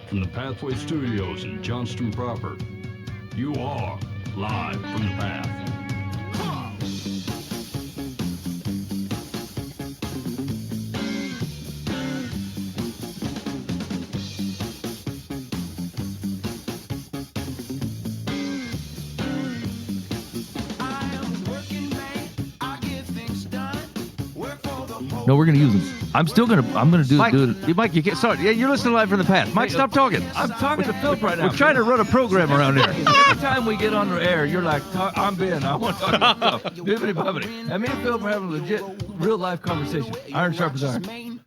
from the Pathway Studios in Johnston proper. You are live from the Path. No, we're gonna use them. I'm gonna do Mike, it. Mike, you can't. Sorry, yeah, you're listening live from the past. Mike, stop talking. I'm talking to Philip right now. We're trying to run a program around here. Every time we get on the air, you're like, I'm Ben. I want to talk about stuff. Bibbidi bobbidi. And me and Philip are having a legit, real life conversation. Iron sharp as iron.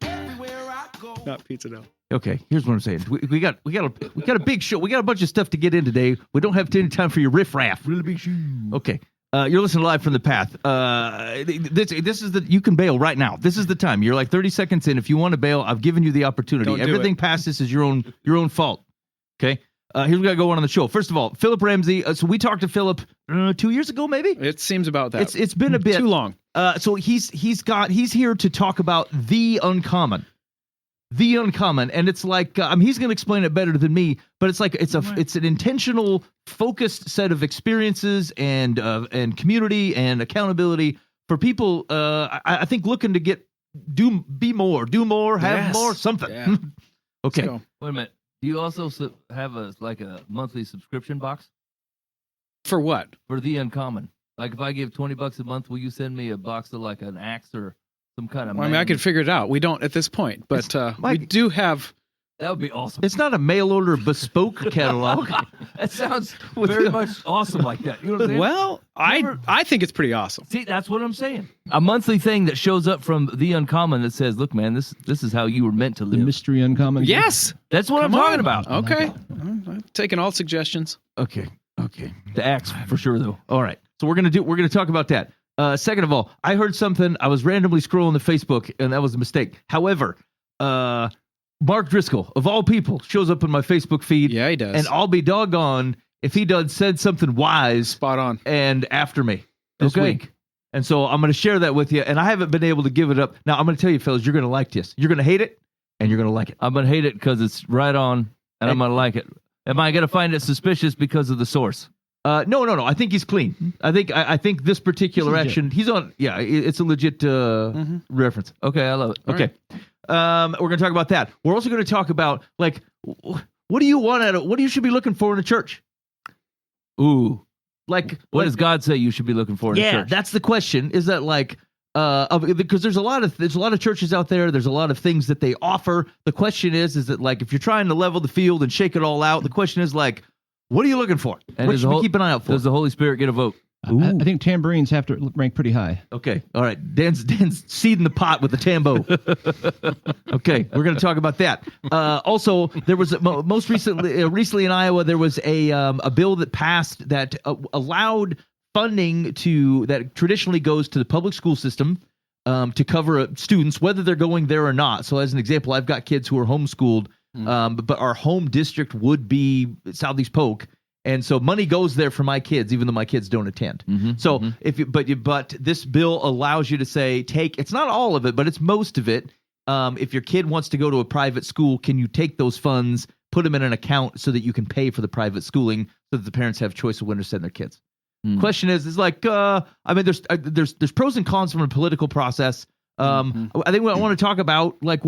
Not pizza dough. Okay, here's what I'm saying. We got a big show. We got a bunch of stuff to get in today. We don't have any time for your riffraff. Really big shoe. Okay. You're listening live from the Path. This is you can bail right now. This is the time. You're like 30 seconds in. If you want to bail, I've given you the opportunity. Don't do Everything it. past this is your own fault. Okay. Here's what got going on the show. First of all, Phillip Ramsay. So we talked to Phillip 2 years ago, maybe. It seems about that. It's been a bit too long. So he's here to talk about the uncommon. The uncommon, and it's like he's going to explain it better than me, but it's like it's an intentional, focused set of experiences and community and accountability for people. I think looking to be more, have Yes. more, something. Yeah. Okay. Let's go. Wait a minute. Do you also have a monthly subscription box For what? for the uncommon? Like if I give $20 a month, will you send me a box of like an axe or some kind of? Well, I mean, I could figure it out. We don't at this point, but we Mike- do have. That would be awesome. It's not a mail order bespoke catalog. That sounds very much awesome like that. You know what I'm saying? Well, I think it's pretty awesome. See, that's what I'm saying. A monthly thing that shows up from the uncommon that says, "Look, man, this is how you were meant to The live." mystery uncommon. Yes, That's what Come I'm talking on. about. Okay, I'm taking all suggestions. Okay. The axe for sure, though. All right. So we're gonna talk about that. Second of all, I heard something. I was randomly scrolling the Facebook, and that was a mistake. However, Mark Driscoll, of all people, shows up in my Facebook feed. Yeah, he does. And I'll be doggone if he said something wise Spot on. and after me this week. And so I'm going to share that with you. And I haven't been able to give it up. Now, I'm going to tell you, fellas, you're going to like this. You're going to hate it, and you're going to like it. I'm gonna hate it because it's right on, and I'm gonna like it. Am I gonna find it suspicious because of the source? No. I think he's clean. I think this particular action, he's on. Yeah, it's a legit reference. Okay, I love it. All Okay. We're going to talk about that. We're also going to talk about, like, what do you want what do you should be looking for in a church? Ooh, Like, what does God say you should be looking for in a yeah, church? that's the question. Is that like, because there's a lot of churches out there. There's a lot of things that they offer. The question is that like, if you're trying to level the field and shake it all out, the question is like, what are you looking for? And What does should the we whole- keep an eye out for? Does the Holy Spirit get a vote? I think tambourines have to rank pretty high. Okay. All right. Dan's seeding the pot with the tambo. Okay. We're going to talk about that. Also, there was most recently in Iowa, there was a bill that passed that allowed funding that traditionally goes to the public school system to cover students, whether they're going there or not. So as an example, I've got kids who are homeschooled, but our home district would be Southeast Polk. And so money goes there for my kids, even though my kids don't attend. So but this bill allows you to say, it's not all of it, but it's most of it. If your kid wants to go to a private school, can you take those funds, put them in an account so that you can pay for the private schooling so that the parents have choice of when to send their kids? Question is like, I mean, there's pros and cons from a political process. I think I want to talk about like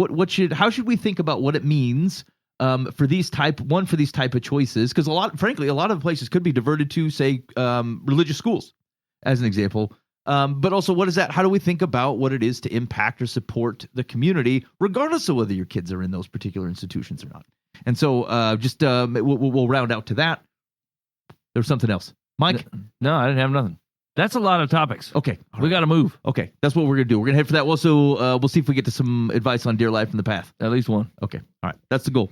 how should we think about what it means for these type of choices, because a lot of places could be diverted to, say, religious schools, as an example. But also, what is that? How do we think about what it is to impact or support the community, regardless of whether your kids are in those particular institutions or not? And so, we'll round out to that. There's something else, Mike. No, I didn't have nothing. That's a lot of topics. Okay, We got to move. Okay, that's what we're gonna do. We're gonna head for that. Also, we'll see if we get to some advice on dear life in the path. At least one. Okay, all right, that's the goal.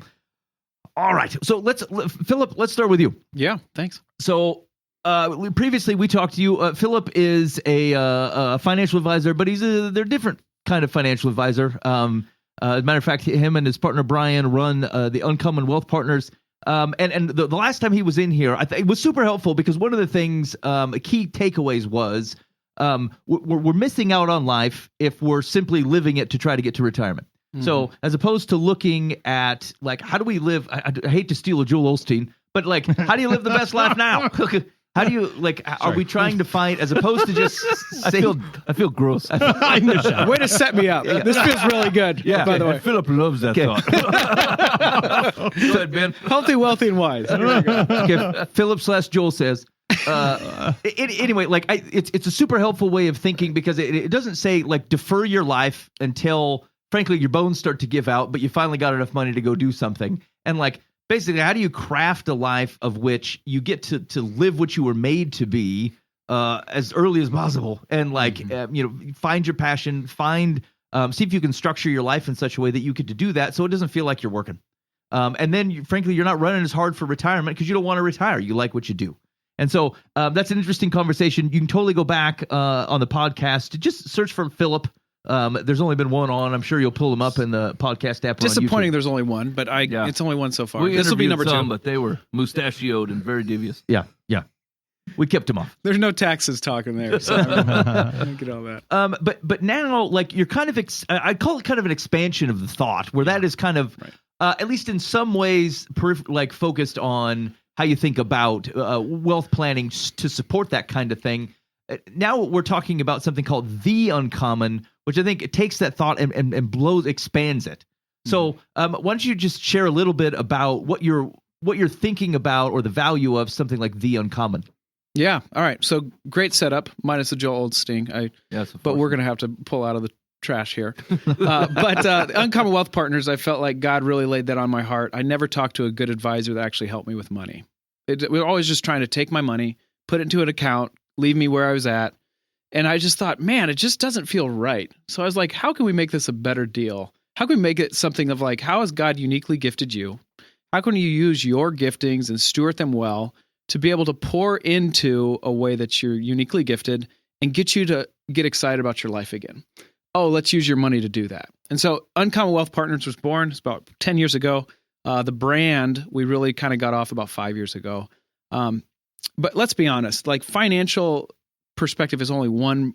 All right, so Phillip, let's start with you. Yeah, thanks. So previously we talked to you. Phillip is a financial advisor, but they're different kind of financial advisor. As a matter of fact, him and his partner Brian run the Uncommon Wealth Partners. And the last time he was in here, it was super helpful because one of the things, key takeaways was we're missing out on life if we're simply living it to try to get to retirement. So as opposed to looking at like, how do we live? I hate to steal a Joel Osteen, but like, how do you live the best life now? How do you like? Are we trying to find as opposed to just? I feel gross. Way to set me up. This feels really good. Yeah, by the way. Philip loves that thought. Go ahead, Ben. Healthy, wealthy, and wise. Okay, Philip/Joel says. Anyway, like it's a super helpful way of thinking because it doesn't say like defer your life until frankly your bones start to give out, but you finally got enough money to go do something. And like basically, how do you craft a life of which you get to live what you were made to be as early as possible, and like find your passion, see if you can structure your life in such a way that you get to do that, so it doesn't feel like you're working. And then frankly, you're not running as hard for retirement because you don't want to retire. You like what you do. And so that's an interesting conversation. You can totally go back on the podcast. Just search for Philip. There's only been one on. I'm sure you'll pull them up in the podcast app. Disappointing. On there's only one, but it's only one so far. We This will be interviewed number some, 2. but they were mustachioed and very devious. YouTube. Yeah. We kept them off. There's no taxes talking there, so I don't get all that. But now, like you're kind of, I call it kind of an expansion of the thought, where that is kind of, at least in some ways, like focused on how you think about wealth planning to support that kind of thing. Now we're talking about something called the uncommon, which I think it takes that thought and expands it. So why don't you just share a little bit about what you're thinking about or the value of something like the uncommon? Yeah. All right. So great setup, minus the Joel Osteen. But we're going to have to pull out of the trash here. But Uncommon Wealth Partners, I felt like God really laid that on my heart. I never talked to a good advisor that actually helped me with money. We were always just trying to take my money, put it into an account, leave me where I was at. And I just thought, man, it just doesn't feel right. So I was like, how can we make this a better deal? How can we make it something of like, how has God uniquely gifted you? How can you use your giftings and steward them well to be able to pour into a way that you're uniquely gifted and get you to get excited about your life again? Oh, let's use your money to do that. And so Uncommon Wealth Partners was born. It's about 10 years ago. The brand, we really kind of got off about 5 years ago. But let's be honest, like financial perspective is only one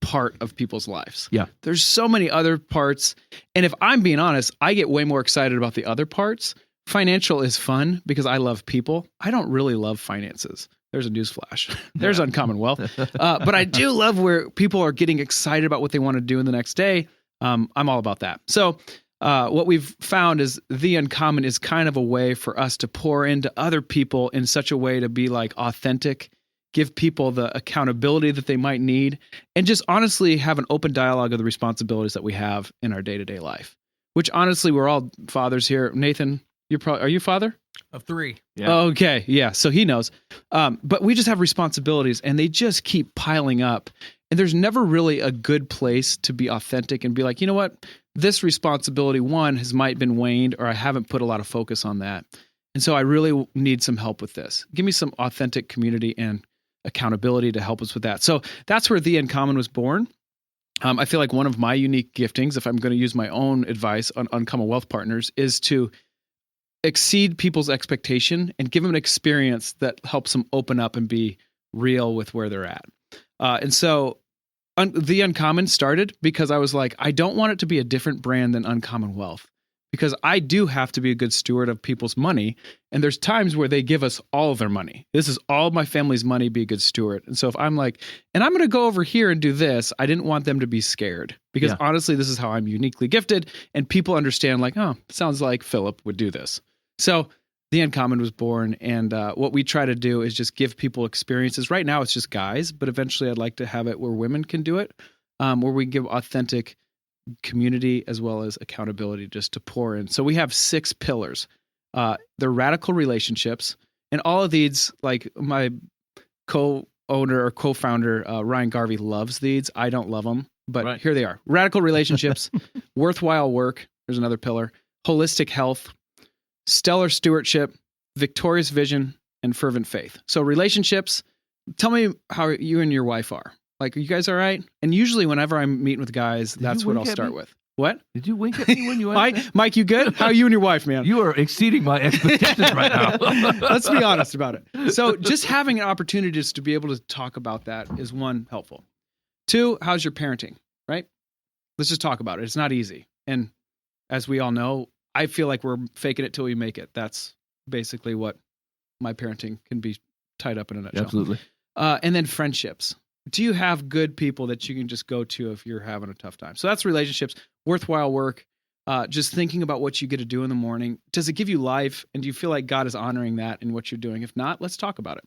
part of people's lives. Yeah. There's so many other parts. And if I'm being honest, I get way more excited about the other parts. Financial is fun because I love people. I don't really love finances. There's a newsflash. There's Uncommon Wealth. But I do love where people are getting excited about what they want to do in the next day. I'm all about that. So what we've found is the Uncommon is kind of a way for us to pour into other people in such a way to be like authentic, give people the accountability that they might need, and just honestly have an open dialogue of the responsibilities that we have in our day-to-day life, which honestly, we're all fathers here. Nathan, are you a father? Of 3. Yeah. Okay. Yeah. So he knows. But we just have responsibilities and they just keep piling up. And there's never really a good place to be authentic and be like, you know what? This responsibility, one, might been waned, or I haven't put a lot of focus on that. And so I really need some help with this. Give me some authentic community and accountability to help us with that. So that's where The Uncommon was born. I feel like one of my unique giftings, if I'm going to use my own advice on Uncommon Wealth Partners, is to exceed people's expectation and give them an experience that helps them open up and be real with where they're at. And so The Uncommon started because I was like, I don't want it to be a different brand than Uncommon Wealth, because I do have to be a good steward of people's money. And there's times where they give us all of their money. This is all my family's money, be a good steward. And so if I'm like, and I'm going to go over here and do this, I didn't want them to be scared, because honestly, this is how I'm uniquely gifted. And people understand like, oh, it sounds like Philip would do this. So The Uncommon was born, and what we try to do is just give people experiences. Right now, it's just guys, but eventually I'd like to have it where women can do it, where we give authentic community as well as accountability just to pour in. So we have 6 pillars. They're radical relationships, and all of these, like my co-owner or co-founder, Ryan Garvey, loves these. I don't love them, but here they are. Radical relationships, worthwhile work. There's another pillar. Holistic health, stellar stewardship, victorious vision, and fervent faith. So relationships, tell me how you and your wife are. Like, are you guys all right? And usually whenever I'm meeting with guys, that's what I'll start with. What? Did you wink at me when you asked that? Mike, you good? How are you and your wife, man? You are exceeding my expectations right now. Let's be honest about it. So just having an opportunity just to be able to talk about that is, one, helpful. 2, how's your parenting, right? Let's just talk about it. It's not easy. And as we all know, I feel like we're faking it till we make it. That's basically what my parenting can be tied up in a nutshell. Absolutely. And then friendships. Do you have good people that you can just go to if you're having a tough time? So that's relationships, worthwhile work, just thinking about what you get to do in the morning. Does it give you life? And do you feel like God is honoring that in what you're doing? If not, let's talk about it.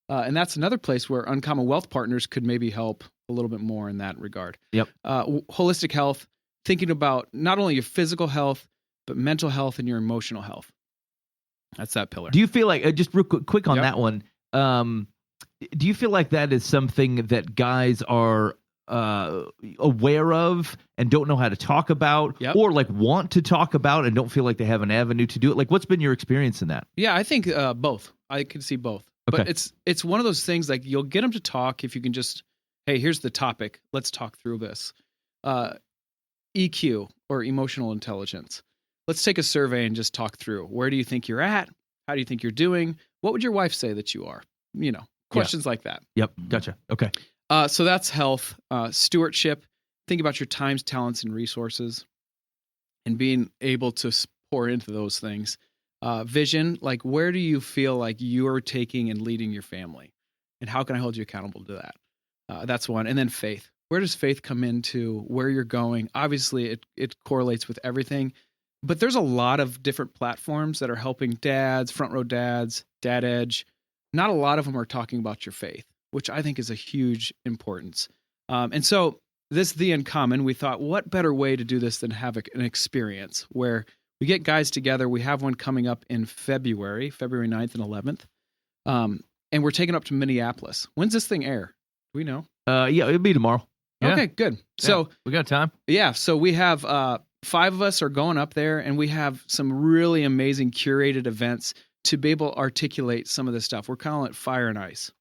And that's another place where Uncommon Wealth Partners could maybe help a little bit more in that regard. Yep. Holistic health, thinking about not only your physical health, but mental health and your emotional health. That's that pillar. Do you feel like, just real quick on Yep. that one, do you feel like that is something that guys are aware of and don't know how to talk about, Yep. or like want to talk about and don't feel like they have an avenue to do it? Like, what's been your experience in that? Yeah, I think both. I can see both. Okay. But it's one of those things like you'll get them to talk if you can just, hey, here's the topic. Let's talk through this. EQ or emotional intelligence. Let's take a survey and just talk through. Where do you think you're at? How do you think you're doing? What would your wife say that you are? Questions like that. Yep. Gotcha. Okay. So that's health. Stewardship. Think about your times, talents, and resources and being able to pour into those things. Vision, like where do you feel like you're taking and leading your family? And how can I hold you accountable to that? That's one. And then faith. Where does faith come into where you're going? Obviously, it correlates with everything. But there's a lot of different platforms that are helping dads, Front Row Dads, Dad Edge. Not a lot of them are talking about your faith, which I think is a huge importance. And so this, The Uncommon, we thought, what better way to do this than have an experience where we get guys together. We have one coming up in February 9th and 11th. And we're taking up to Minneapolis. When's this thing air? Do we know? Yeah, it'll be tomorrow. Yeah. Okay, good. So we got time. yeah, so we have 5 of us are going up there, and we have some really amazing curated events to be able to articulate some of this stuff. We're calling it Fire and Ice.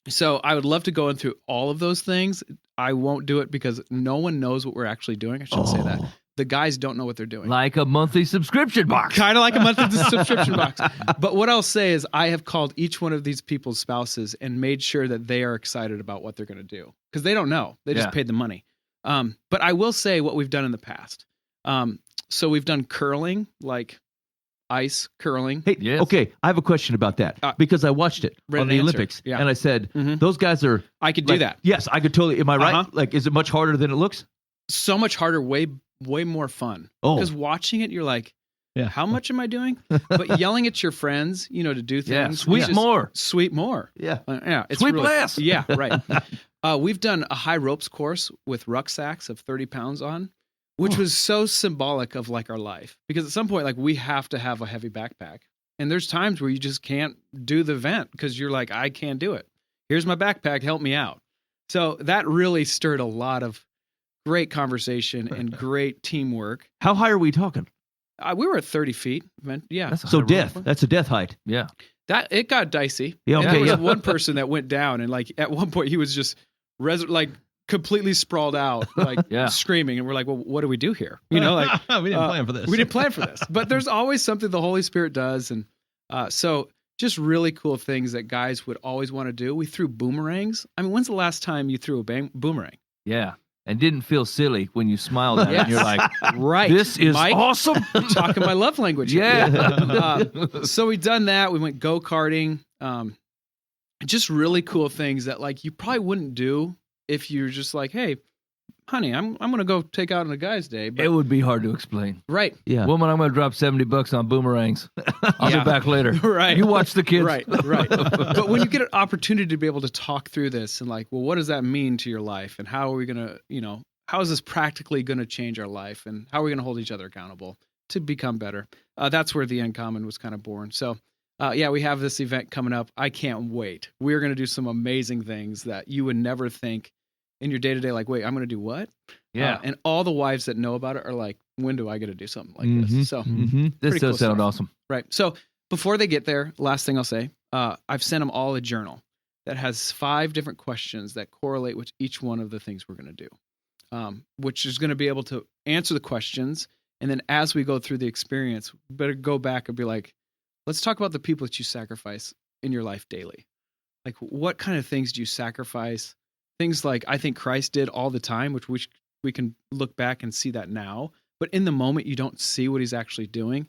So I would love to go in through all of those things. I won't do it because no one knows what we're actually doing. I shouldn't say that. The guys don't know what they're doing. Like a monthly subscription box. Kind of like a monthly subscription box. But what I'll say is I have called each one of these people's spouses and made sure that they are excited about what they're going to do because they don't know. They just paid the money. But I will say what we've done in the past. So we've done curling, like ice curling. Hey, Yes. okay, I have a question about that because I watched it Read on an the answer. Olympics, Yeah. and I said, Mhm. those guys are. I could do that. Yes, I could totally. Am I right? Uh-huh. Like, is it much harder than it looks? So much harder, way more fun. Oh. Because watching it, you're like, Yeah. how much am I doing? But yelling at your friends, to do Yeah, things. sweet just- more. Sweet more. Yeah. Yeah, it's Sweet really, blast. Yeah, right. We've done a high ropes course with rucksacks of 30 pounds on, which was so symbolic of like our life. Because at some point, like we have to have a heavy backpack. And there's times where you just can't do the event because you're like, I can't do it. Here's my backpack, help me out. So that really stirred a lot of great conversation and great teamwork. How high are we talking? We were at 30 feet. Yeah. That's a So high death. rope. That's a death height. Yeah. That it got dicey. Yeah, And okay, there was yeah. one person that went down, and like at one point he was just completely sprawled out, like Yeah. screaming, and we're like, "Well, what do we do here?" We didn't plan for this. We didn't plan for this, but there's always something the Holy Spirit does, and so just really cool things that guys would always want to do. We threw boomerangs. I mean, when's the last time you threw a boomerang? Yeah. And didn't feel silly when you smiled at it. Yes. And you're like, Right, this is Mike, awesome. talking my love language. Yeah. So we done that. We went go-karting. Just really cool things that like you probably wouldn't do if you're just like, hey, honey, I'm gonna go take out on a guy's day. But It would be hard to explain. right, Yeah. Woman, I'm going to drop $70 on boomerangs. I'll Yeah. be back later. Right. You watch the kids. right. But when you get an opportunity to be able to talk through this and like, well, what does that mean to your life, and how are we gonna, how is this practically gonna change our life, and how are we gonna hold each other accountable to become better? That's where the Uncommon was kind of born. So. We have this event coming up. I can't wait. We're going to do some amazing things that you would never think in your day to day. Like, wait, I'm going to do what? Yeah. And all the wives that know about it are like, when do I get to do something like Mhm. this? So, Mm-hmm. This Pretty does cool sound stuff. awesome. right. So before they get there, last thing I'll say, I've sent them all a journal that has 5 different questions that correlate with each one of the things we're going to do, which is going to be able to answer the questions. And then as we go through the experience, we better go back and be like, let's talk about the people that you sacrifice in your life daily. Like, what kind of things do you sacrifice? Things like I think Christ did all the time, which we can look back and see that now, but in the moment you don't see what he's actually doing.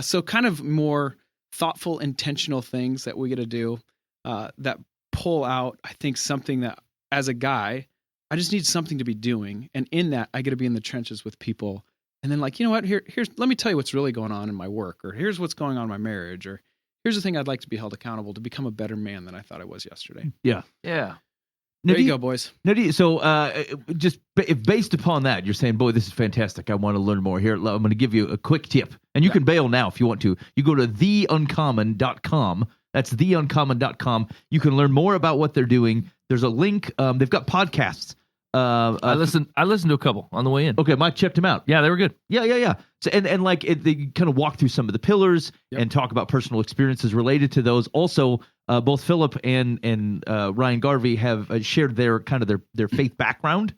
So kind of more thoughtful, intentional things that we get to do that pull out, I think, something that as a guy, I just need something to be doing. And in that, I get to be in the trenches with people. And then like, you know what, here's, let me tell you what's really going on in my work, or here's what's going on in my marriage, or here's the thing I'd like to be held accountable to become a better man than I thought I was yesterday. Yeah. Yeah. Now, There you go, boys. Just if based upon that, you're saying, boy, this is fantastic. I want to learn more. Here, I'm going to give you a quick tip. And you can bail now if you want to. You go to theuncommon.com. That's theuncommon.com. You can learn more about what they're doing. There's a link. They've got podcasts. I listened to a couple on the way in. Okay, Mike checked them out. Yeah, they were good. Yeah. So and like they kind of walk through some of the pillars and talk about personal experiences related to those. Also, both Phillip and Ryan Garvey have shared their kind of their faith background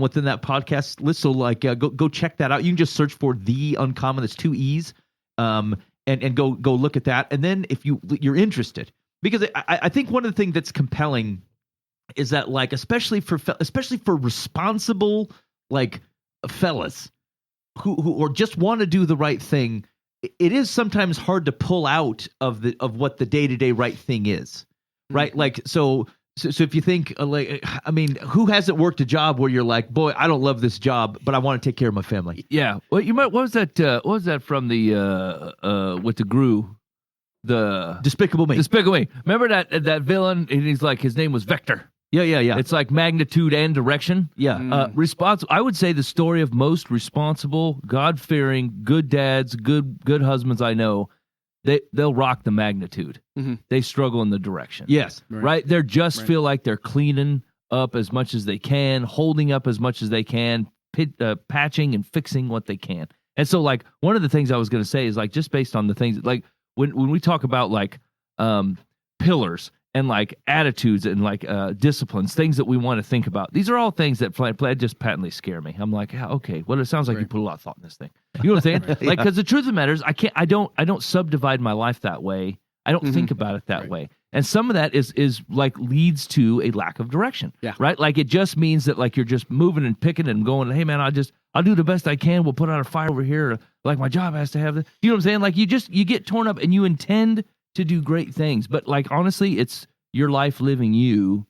within that podcast list. So like go check that out. You can just search for The Uncommon. That's 2 E's. And go look at that. And then if you're interested, because I think one of the things that's compelling is that like especially for responsible like fellas who or just want to do the right thing, it is sometimes hard to pull out of what the day-to-day right thing is, right? Like so if you think like, I mean, who hasn't worked a job where you're like, boy, I don't love this job, but I want to take care of my family? Yeah. Well, what was that from the with the Gru? The Despicable Me. Despicable Me. Remember that villain? And he's like, his name was Vector. Yeah. It's like magnitude and direction. Yeah. Responsible. I would say the story of most responsible, God-fearing, good dads, good husbands I know, they'll rock the magnitude. Mm-hmm. They struggle in the direction. Yes. Right? They just feel like they're cleaning up as much as they can, holding up as much as they can, patching and fixing what they can. And so like one of the things I was going to say is like just based on the things like when we talk about like pillars and like attitudes and like disciplines, things that we want to think about. These are all things that just patently scare me. I'm like, yeah, okay, well, it sounds like you put a lot of thought in this thing. You know what I'm saying? Like, because the truth of the matter is, I don't subdivide my life that way. I don't think about it that way. And some of that is like leads to a lack of direction. Yeah. Right. Like it just means that like you're just moving and picking and going, hey man, I'll do the best I can. We'll put out a fire over here. Like my job has to have this. You know what I'm saying? Like you get torn up and you intend to do great things, but like honestly, it's your life living you,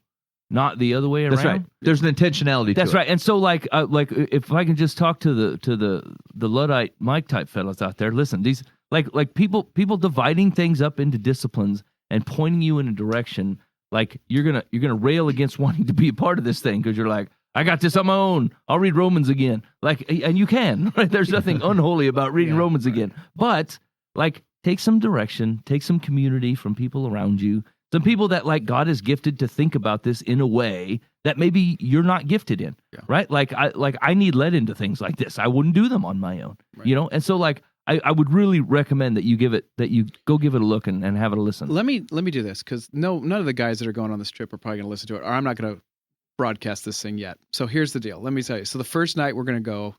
not the other way around. That's right. There's an intentionality. That's to right. And so like if I can just talk to the Luddite Mike type fellas out there, listen, these like people dividing things up into disciplines and pointing you in a direction, like you're gonna rail against wanting to be a part of this thing because you're like, I got this on my own. I'll read Romans again. Like, and you can, right? There's nothing unholy about reading Romans again. But like, take some direction, take some community from people around you, some people that like God is gifted to think about this in a way that maybe you're not gifted in, right? Like I need led into things like this. I wouldn't do them on my own, you know? And so like, I would really recommend that you go give it a look and have it a listen. Let me do this because none of the guys that are going on this trip are probably going to listen to it, or I'm not going to broadcast this thing yet. So here's the deal. Let me tell you. So the first night we're going to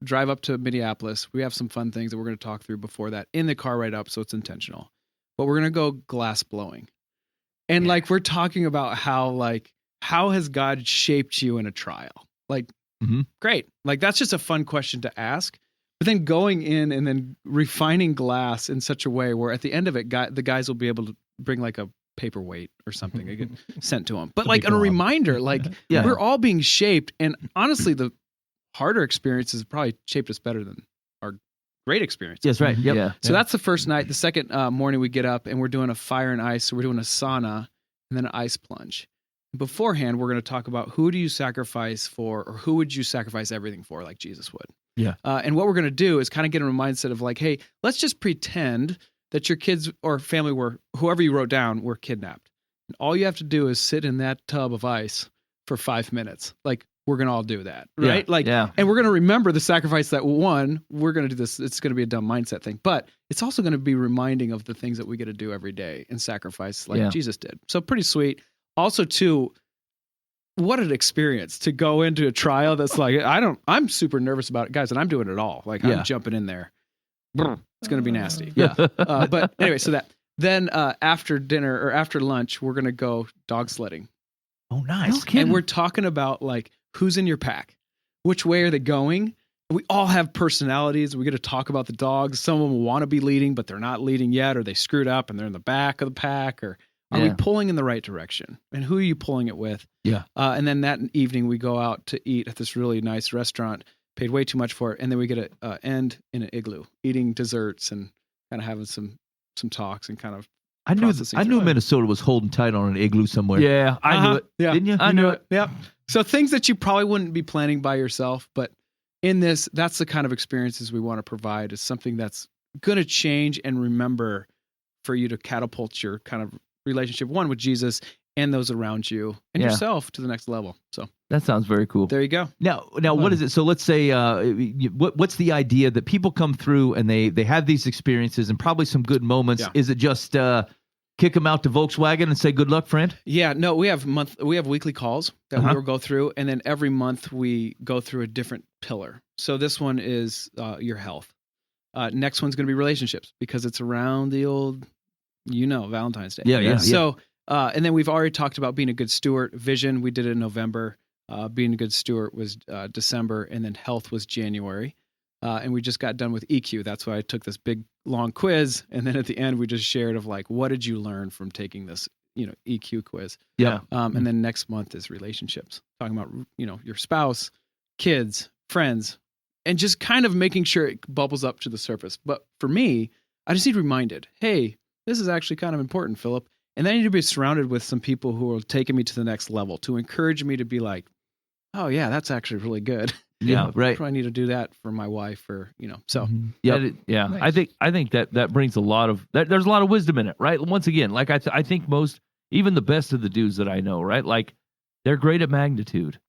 drive up to Minneapolis. We have some fun things that we're going to talk through before that in the car right up. So it's intentional, but we're going to go glass blowing. And like, we're talking about how has God shaped you in a trial? Like, great. Like, that's just a fun question to ask. But then going in and then refining glass in such a way where at the end of it, the guys will be able to bring like a paperweight or something to get sent to them. But like a reminder, like we're all being shaped. And honestly, the harder experiences probably shaped us better than our great experiences. Yes, right. Yep. Yeah. So that's the first night. The second morning we get up and we're doing a fire and ice. So we're doing a sauna and then an ice plunge. Beforehand, we're going to talk about who do you sacrifice for, or who would you sacrifice everything for, like Jesus would. Yeah. And what we're going to do is kind of get in a mindset of like, hey, let's just pretend that your kids or family whoever you wrote down, were kidnapped. And all you have to do is sit in that tub of ice for 5 minutes. Like, we're going to all do that, right? And we're going to remember the sacrifice that we're going to do this. It's going to be a dumb mindset thing, but it's also going to be reminding of the things that we get to do every day and sacrifice like Jesus did. So pretty sweet. Also, too, what an experience to go into a trial that's like, I'm super nervous about it, guys, and I'm doing it all. Like, I'm jumping in there. It's going to be nasty. Yeah. But anyway, so then after dinner or after lunch, we're going to go dog sledding. Oh, nice. No kidding. And we're talking about like, who's in your pack? which way are they going? We all have personalities. We get to talk about the dogs. Some of them want to be leading, but they're not leading yet, or they screwed up and they're in the back of the pack, or are we pulling in the right direction? And who are you pulling it with? Yeah. And then that evening we go out to eat at this really nice restaurant, paid way too much for it. And then we get to end in an igloo, eating desserts and kind of having some talks and kind of I knew Minnesota was holding tight on an igloo somewhere. Yeah, I knew it. Yeah. Didn't you? I knew it. Yeah. So things that you probably wouldn't be planning by yourself, but in this, that's the kind of experiences we want to provide, is something that's going to change and remember for you to catapult your kind of relationship, one with Jesus and those around you and yourself to the next level. So That sounds very cool. there you go. Now, what is it? So let's say, what's the idea that people come through and they have these experiences and probably some good moments? Yeah. Is it just kick them out to Volkswagen and say, good luck, friend? Yeah, no, we have weekly calls that we will go through, and then every month we go through a different pillar. So this one is your health. Next one's going to be relationships, because it's around the old, Valentine's Day. Yeah. So, and then we've already talked about being a good steward. Vision, we did it in November. Being a good steward was December, and then health was January. And we just got done with EQ. That's why I took this big, long quiz. And then at the end, we just shared of like, what did you learn from taking this, EQ quiz? Yeah. And then next month is relationships, talking about, your spouse, kids, friends, and just kind of making sure it bubbles up to the surface. But for me, I just need reminded, hey, this is actually kind of important, Philip. And then I need to be surrounded with some people who are taking me to the next level to encourage me to be like, oh yeah, that's actually really good. Yeah, right. I need to do that for my wife, or so. Yep. Nice. I think that brings a lot of there's a lot of wisdom in it, right? Once again, like I think most, even the best of the dudes that I know, right? Like they're great at magnitude.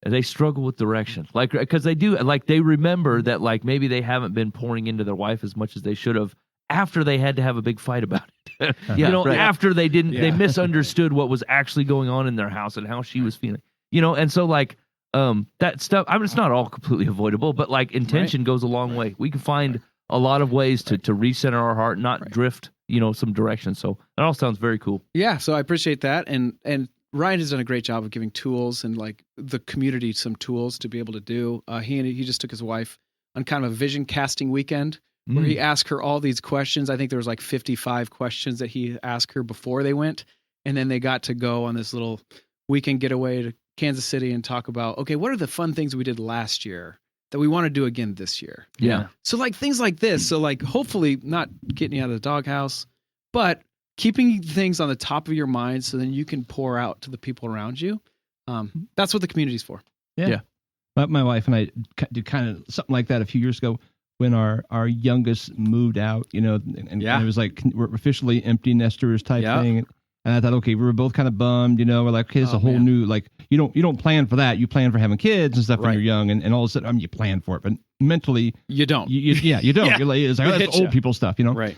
And they struggle with direction, like because they do, like they remember that, like maybe they haven't been pouring into their wife as much as they should have after they had to have a big fight about it. After they didn't, they misunderstood what was actually going on in their house and how she was feeling. And so like. That stuff, I mean, it's not all completely avoidable, but like intention goes a long way. We can find a lot of ways to recenter our heart, not drift, some direction. So that all sounds very cool. Yeah. So I appreciate that. And Ryan has done a great job of giving tools and like the community some tools to be able to do. He just took his wife on kind of a vision casting weekend where he asked her all these questions. I think there was like 55 questions that he asked her before they went. And then they got to go on this little weekend getaway to Kansas City and talk about, okay, what are the fun things we did last year that we want to do again this year? Yeah. So like things like this. So like hopefully not getting you out of the doghouse, but keeping things on the top of your mind so then you can pour out to the people around you. That's what the community's for. Yeah. My wife and I did kind of something like that a few years ago when our youngest moved out, and it was like we're officially empty nesters type thing. And I thought, okay, we were both kind of bummed, we're like, okay, it's a whole new, like, you don't plan for that. You plan for having kids and stuff when you're young. And all of a sudden, you plan for it, but mentally you don't. You don't. You're like, it's like, that's old people stuff, Right.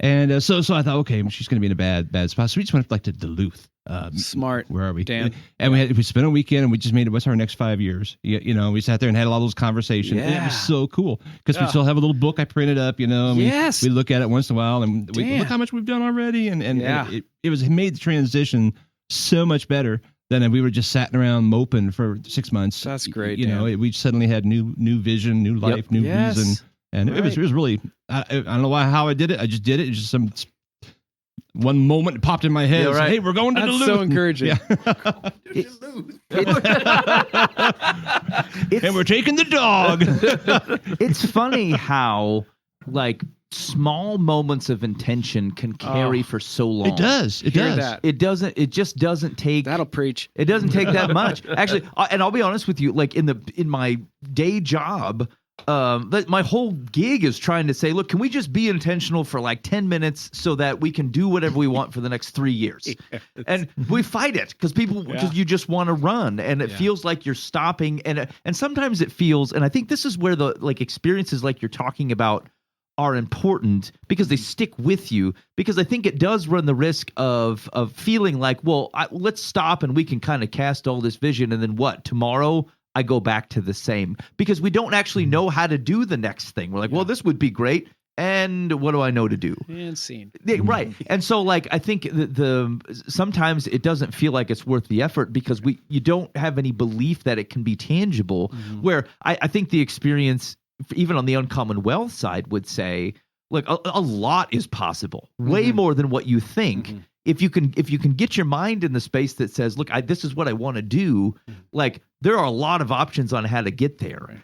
And so I thought, okay, she's going to be in a bad spot. So we just went like to Duluth. Smart. Where are we? Dan. And we spent a weekend and we just made it. What's our next 5 years? We sat there and had a lot of those conversations. And it was so cool because we still have a little book I printed up. And we look at it once in a while and we look how much we've done already. And it made the transition so much better than if we were just sitting around moping for 6 months. That's great. We suddenly had new vision, new life, new reason. And it was really, I don't know how I did it. I just did it. It's just some one moment popped in my head. Yeah, right. Hey, we're going to That's Duluth. so encouraging. And we're taking the dog. It's funny how like small moments of intention can carry for so long. It does. It Hear does. that. It just doesn't take. That'll preach. It doesn't take that much. Actually, and I'll be honest with you, like in my day job, my whole gig is trying to say, look, can we just be intentional for like 10 minutes so that we can do whatever we want for the next 3 years? And we fight it because you just want to run, and it feels like you're stopping, and sometimes it feels, and I think this is where the like experiences like you're talking about are important because they stick with you, because I think it does run the risk of feeling like, well, let's stop and we can kind of cast all this vision, and then what, tomorrow I go back to the same, because we don't actually know how to do the next thing. We're like, well, this would be great. and what do I know to do? And scene. Yeah, right. And so like I think the sometimes it doesn't feel like it's worth the effort because you don't have any belief that it can be tangible. Where I think the experience, even on the Uncommon Wealth side, would say, look, a lot is possible, way more than what you think. If you can get your mind in the space that says, look, this is what I want to do, like there are a lot of options on how to get there. Right.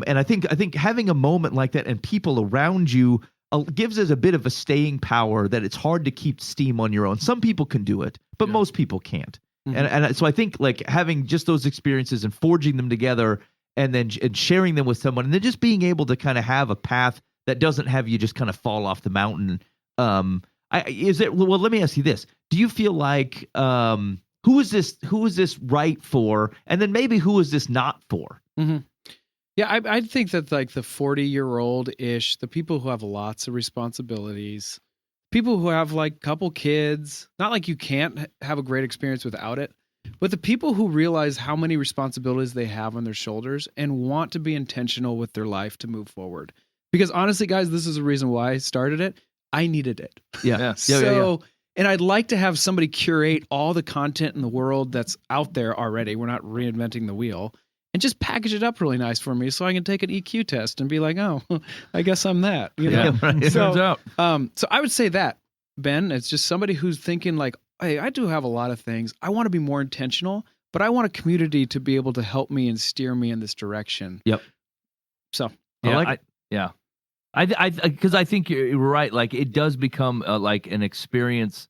And I think having a moment like that and people around you gives us a bit of a staying power that it's hard to keep steam on your own. Some people can do it, but most people can't. And so I think like having just those experiences and forging them together and then sharing them with someone and then just being able to kind of have a path that doesn't have you just kind of fall off the mountain. Let me ask you this. Do you feel like who is this right for? And then maybe who is this not for? Yeah, I think that like the 40-year-old-ish, the people who have lots of responsibilities, people who have like a couple kids, not like you can't have a great experience without it, but the people who realize how many responsibilities they have on their shoulders and want to be intentional with their life to move forward. Because honestly, guys, this is the reason why I started it. I needed it. Yeah. And I'd like to have somebody curate all the content in the world that's out there already. We're not reinventing the wheel. And just package it up really nice for me so I can take an EQ test and be like, oh, I guess I'm that. You know? Right. It turns out. So I would say that, Ben, it's just somebody who's thinking like, hey, I do have a lot of things. I want to be more intentional, but I want a community to be able to help me and steer me in this direction. Yep. So because I think you're right. Like it does become like an experience,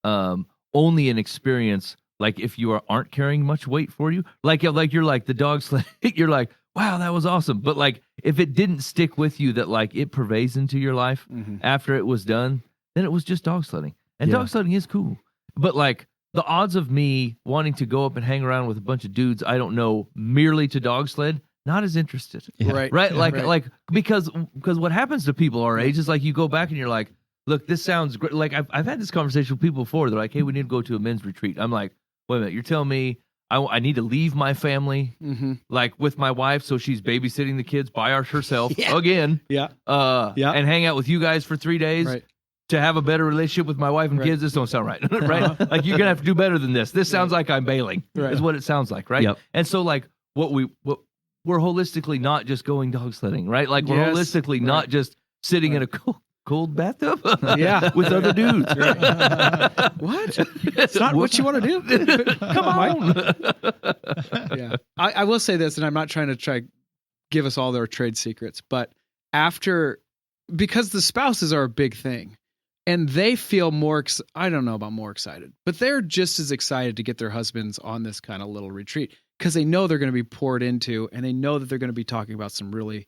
only an experience. Like if you aren't carrying much weight for you, like you're like the dog sled, you're like, wow, that was awesome. But like if it didn't stick with you, that like it pervades into your life after it was done, then it was just dog sledding. And dog sledding is cool. But like the odds of me wanting to go up and hang around with a bunch of dudes I don't know merely to dog sled, not as interested. Right. Like because what happens to people our age is like you go back and you're like, look, this sounds great. Like I've had this conversation with people before. They're like, hey, we need to go to a men's retreat. I'm like, wait a minute, you're telling me I need to leave my family, like with my wife, so she's babysitting the kids by herself again, and hang out with you guys for 3 days to have a better relationship with my wife and kids? This don't sound right, right? Like you're gonna have to do better than this. This sounds like I'm bailing, is what it sounds like, right? Yep. And so like we're holistically not just going dog sledding, right? Like we're holistically not just sitting in a cold bathtub with other dudes. What? It's not what you want to do. Come on. I will say this, and I'm not trying to give us all their trade secrets, but because the spouses are a big thing and they feel I don't know about more excited, but they're just as excited to get their husbands on this kind of little retreat because they know they're going to be poured into and they know that they're going to be talking about some really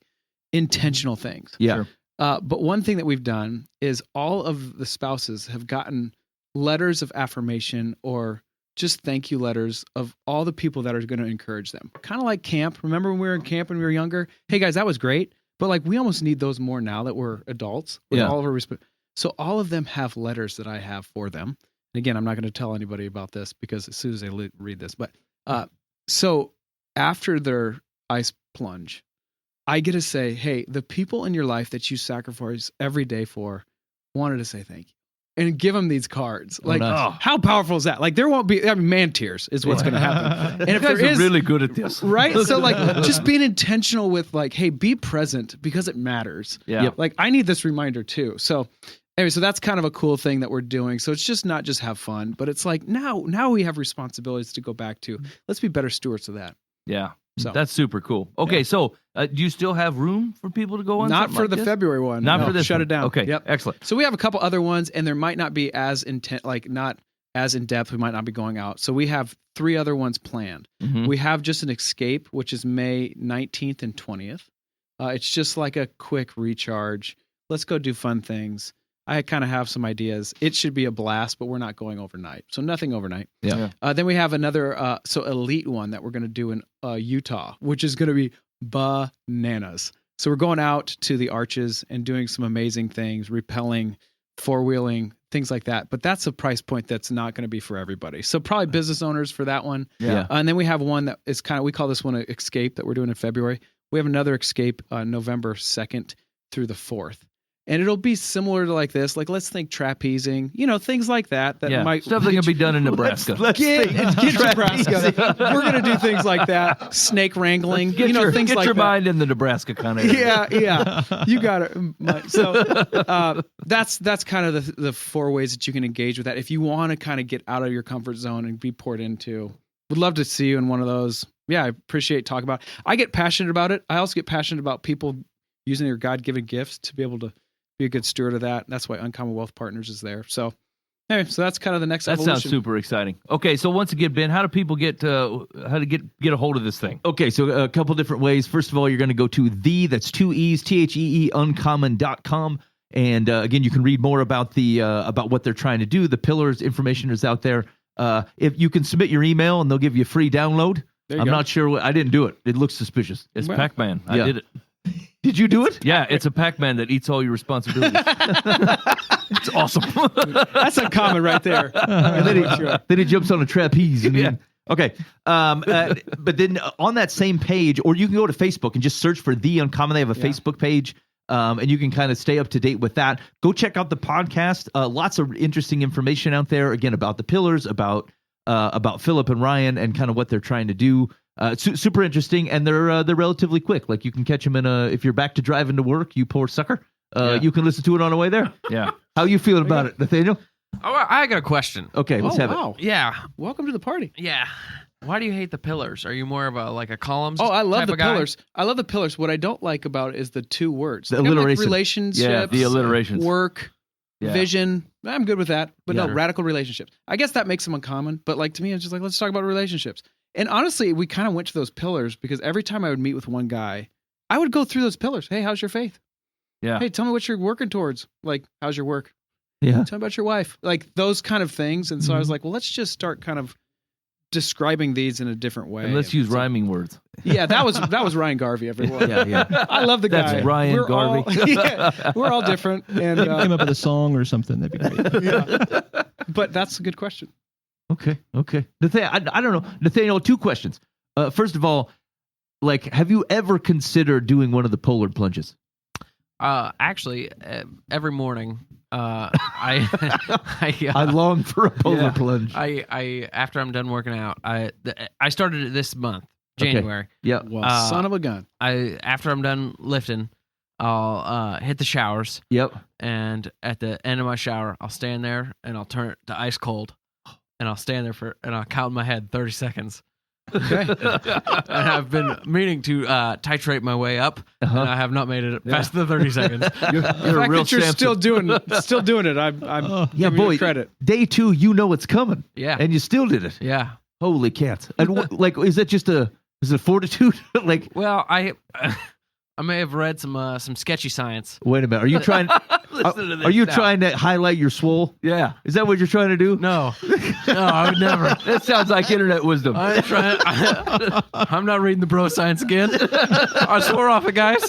intentional things. Yeah. Sure. But one thing that we've done is all of the spouses have gotten letters of affirmation or just thank you letters of all the people that are going to encourage them. Kind of like camp. Remember when we were in camp when we were younger? Hey guys, that was great. But like we almost need those more now that we're adults with all of our So all of them have letters that I have for them. And again, I'm not going to tell anybody about this because as soon as they read this, but so after their ice plunge, I get to say, hey, the people in your life that you sacrifice every day for wanted to say thank you. And give them these cards. Like, how powerful is that? Like, there won't be, man tears is what's going to happen. And if you guys there is, are really good at this. Right? So, like, just being intentional with, like, hey, be present because it matters. Yeah. Like, I need this reminder too. So, anyway, so that's kind of a cool thing that we're doing. So it's just not just have fun, but it's like now we have responsibilities to go back to. Let's be better stewards of that. Yeah. So that's super cool. Okay, so do you still have room for people to go on? Not for like the this? February one. Not for this. Shut one. it down. Okay. Yep. Excellent. So we have a couple other ones, and there might not be as intent, like not as in depth. We might not be going out. So we have 3 other ones planned. We have just an escape, which is May 19th and 20th. It's just like a quick recharge. Let's go do fun things. I kind of have some ideas. It should be a blast, but we're not going overnight. So nothing overnight. Yeah. Then we have another elite one that we're going to do in Utah, which is going to be bananas. So we're going out to the arches and doing some amazing things, rappelling, 4-wheeling, things like that. But that's a price point that's not going to be for everybody. So probably business owners for that one. Yeah. And then we have one that is we call this one an escape that we're doing in February. We have another escape November 2nd through the 4th. And it'll be similar to like this. Like, let's think trapezing, things like that. That might stuff that can be done in Nebraska. Let's get think Nebraska. We're gonna do things like that. Snake wrangling, things get like your that. mind in the Nebraska kind of. Yeah. You got it. So that's kind of the 4 ways that you can engage with that. If you want to kind of get out of your comfort zone and be poured into, would love to see you in one of those. Yeah, I appreciate talking about it. I get passionate about it. I also get passionate about people using their God-given gifts to be able to be a good steward of that. That's why Uncommon Wealth Partners is there. So, anyway, so that's kind of the next That evolution. sounds super exciting. Okay, so once again, Ben, how do people get get a hold of this thing? Okay, so a couple different ways. First of all, you're going to go to that's 2 E's, THEE, uncommon.com. And again, you can read more about about what they're trying to do. The pillars information is out there. If you can submit your email and they'll give you a free download. I'm not sure. I didn't do it. It looks suspicious. It's Pac-Man. Yeah. I did it. Did you do it? Yeah, it's a Pac-Man that eats all your responsibilities. It's awesome. That's uncommon right there. And then he jumps on a trapeze. Okay. But then on that same page, or you can go to Facebook and just search for The Uncommon. They have a Facebook page, and you can kind of stay up to date with that. Go check out the podcast. Lots of interesting information out there, again, about the pillars, about Phillip and Ryan and kind of what they're trying to do. Super interesting, and they're relatively quick. Like you can catch them if you're back to driving to work, you poor sucker. You can listen to it on the way there. Yeah. How you feeling about it, Nathaniel? Oh, I got a question. Okay, let's have wow. Yeah. Welcome to the party. Yeah. Why do you hate the pillars? Are you more of a columns? Oh, I love type the of guy? pillars. I love the pillars. What I don't like about it is the 2 words. The Like, I like alliteration. relationships. Yeah, the alliterations. Work. Yeah. Vision. I'm good with that. But Yeah. no, radical relationships. I guess that makes them uncommon. But like to me, it's just like, let's talk about relationships. And honestly, we kind of went to those pillars because every time I would meet with one guy, I would go through those pillars. Hey, how's your faith? Yeah. Hey, tell me what you're working towards. Like, how's your work? Yeah. Tell me about your wife. Like those kind of things. And so I was like, well, let's just start kind of describing these in a different way. And let's use so- rhyming words. Yeah, that was Ryan Garvey, everyone. Yeah. I love the guy. That's Ryan We're Garvey. all- yeah, we're all different. And Came up with a song or something. That'd be great. yeah. But that's a good question. Okay. Nathaniel, I don't know. Nathaniel, 2 questions. First of all, like, have you ever considered doing one of the polar plunges? Actually, every morning, I long for a polar plunge. I after I'm done working out, I started it this month, Okay. January. Yeah. Well, son of a gun. After I'm done lifting, I'll hit the showers, Yep. and at the end of my shower, I'll stand there and I'll turn it to ice cold, and I'll stand there and I'll count in my head 30 seconds. Okay. And I've been meaning to titrate my way up, and I have not made it past the 30 seconds. You're The a fact real that you're Samson. still doing it. I'm Yeah, giving boy. you credit. Day 2, you know it's coming. Yeah. And you still did it. Yeah. Holy cats. And like, is that just is it fortitude? Like, Well, I may have read some sketchy science. wait a minute. Are you trying? Listen to this Are you now. trying to highlight your swole? Yeah. Is that what you're trying to do? No, I would never. That sounds like internet wisdom. I'm not reading the bro science again. I swore off it, guys.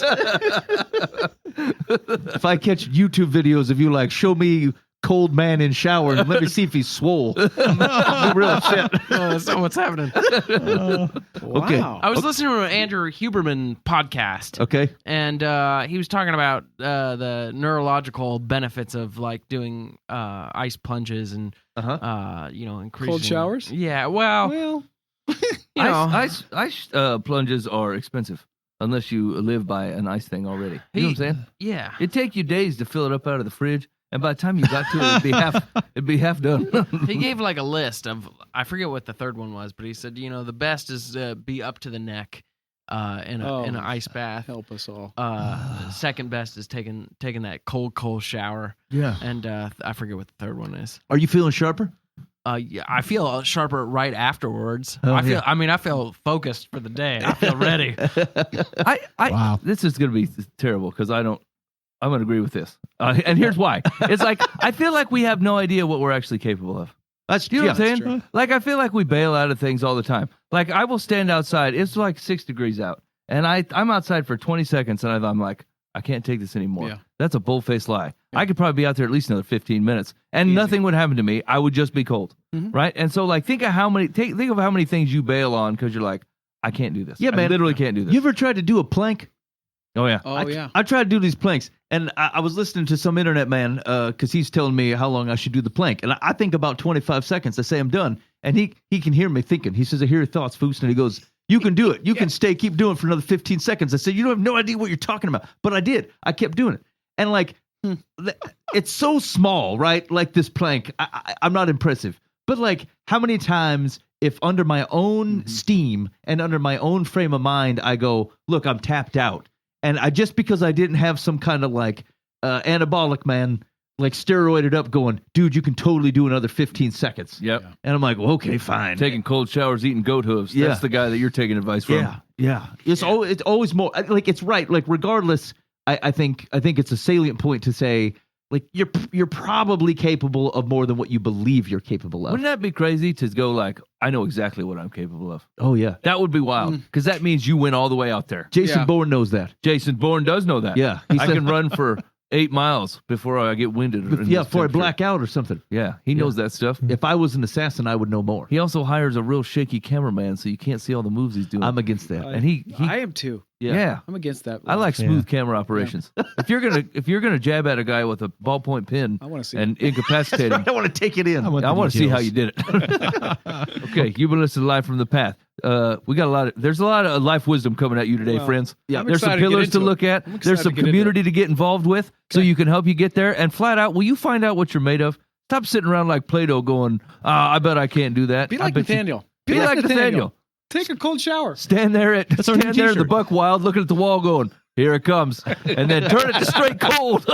If I catch YouTube videos of you like, show me cold man in shower and let me see if he's swole. I'm real upset. No, that's not what's happening. Okay. Wow. I was listening to an Andrew Huberman podcast. Okay. And he was talking about the neurological benefits of like doing ice plunges and increasing Cold showers? Yeah, well, Well, you know, Ice plunges are expensive unless you live by an ice thing already. You know what I'm saying? yeah. It'd take you days to fill it up out of the fridge, and by the time you got to it, it'd be half done. He gave like a list of, I forget what the third one was, but he said, the best is be up to the neck in an ice bath. help us all. Second best is taking that cold shower. Yeah. And I forget what the third one is. Are you feeling sharper? Yeah, I feel sharper right afterwards. Oh, I feel focused for the day. I feel ready. Wow. This is going to be terrible because I'm going to agree with this. And here's why. It's like, I feel like we have no idea what we're actually capable of. That's You know what I'm that's saying? Like, I feel like we bail out of things all the time. Like, I will stand outside. It's like 6 degrees out. And I'm outside for 20 seconds, and I'm like, I can't take this anymore. Yeah. That's a bull-faced lie. I could probably be out there at least another 15 minutes, and nothing would happen to me. I would just be cold, right? And so, like, think of how many things you bail on because you're like, I can't do this. Yeah, I man. literally can't do this. You ever tried to do a plank? Oh yeah. Oh yeah. I try to do these planks, and I was listening to some internet man because he's telling me how long I should do the plank, and I think about 25 seconds. I say I'm done, and he can hear me thinking. He says, "I hear your thoughts, Foos," and he goes, "You can do it. You can keep doing it for another 15 seconds." I said, "You don't have no idea what you're talking about," but I did. I kept doing it, and like it's so small, right? Like this plank, I'm not impressive, but like how many times? If under my own steam and under my own frame of mind, I go, look, I'm tapped out. And just because I didn't have some kind of like anabolic man, like steroided up going, dude, you can totally do another 15 seconds. Yep. Yeah. And I'm like, well, okay, fine. Taking cold showers, eating goat hooves. Yeah. That's the guy that you're taking advice from. Yeah. Yeah. It's always more like it's right. Like regardless, I think it's a salient point to say, like you're probably capable of more than what you believe you're capable of. Wouldn't that be crazy to go like, I know exactly what I'm capable of? Oh yeah. That would be wild because that means you went all the way out there. Jason Yeah. Bourne knows that. Jason Bourne does know that. Yeah. He I said- can run for 8 miles before I get winded. in Yeah, this before I temperature. black out or something. Yeah, he knows that stuff. If I was an assassin, I would know more. He also hires a real shaky cameraman, so you can't see all the moves he's doing. I'm against that. and he I am too. yeah. I'm against that. I like smooth camera operations. If you're gonna jab at a guy with a ballpoint pen I want to see. and incapacitate him, I want to take it in. I want to see how you did it. Okay, you've been listening to Live from the Path. We got there's a lot of life wisdom coming at you today, Well, friends. yeah, I'm There's some excited to get pillars to into it. look at. I'm excited There's to some get into community to get involved with, so you can help you get there. And flat out, will you find out what you're made of? Stop sitting around like Play-Doh going, I bet I can't do that. Be I like bet you- Nathaniel. Be like Nathaniel. Take a cold shower. Stand there at our new stand there in the t-shirt. buck wild, looking at the wall, going, "Here it comes," and then turn it to straight cold.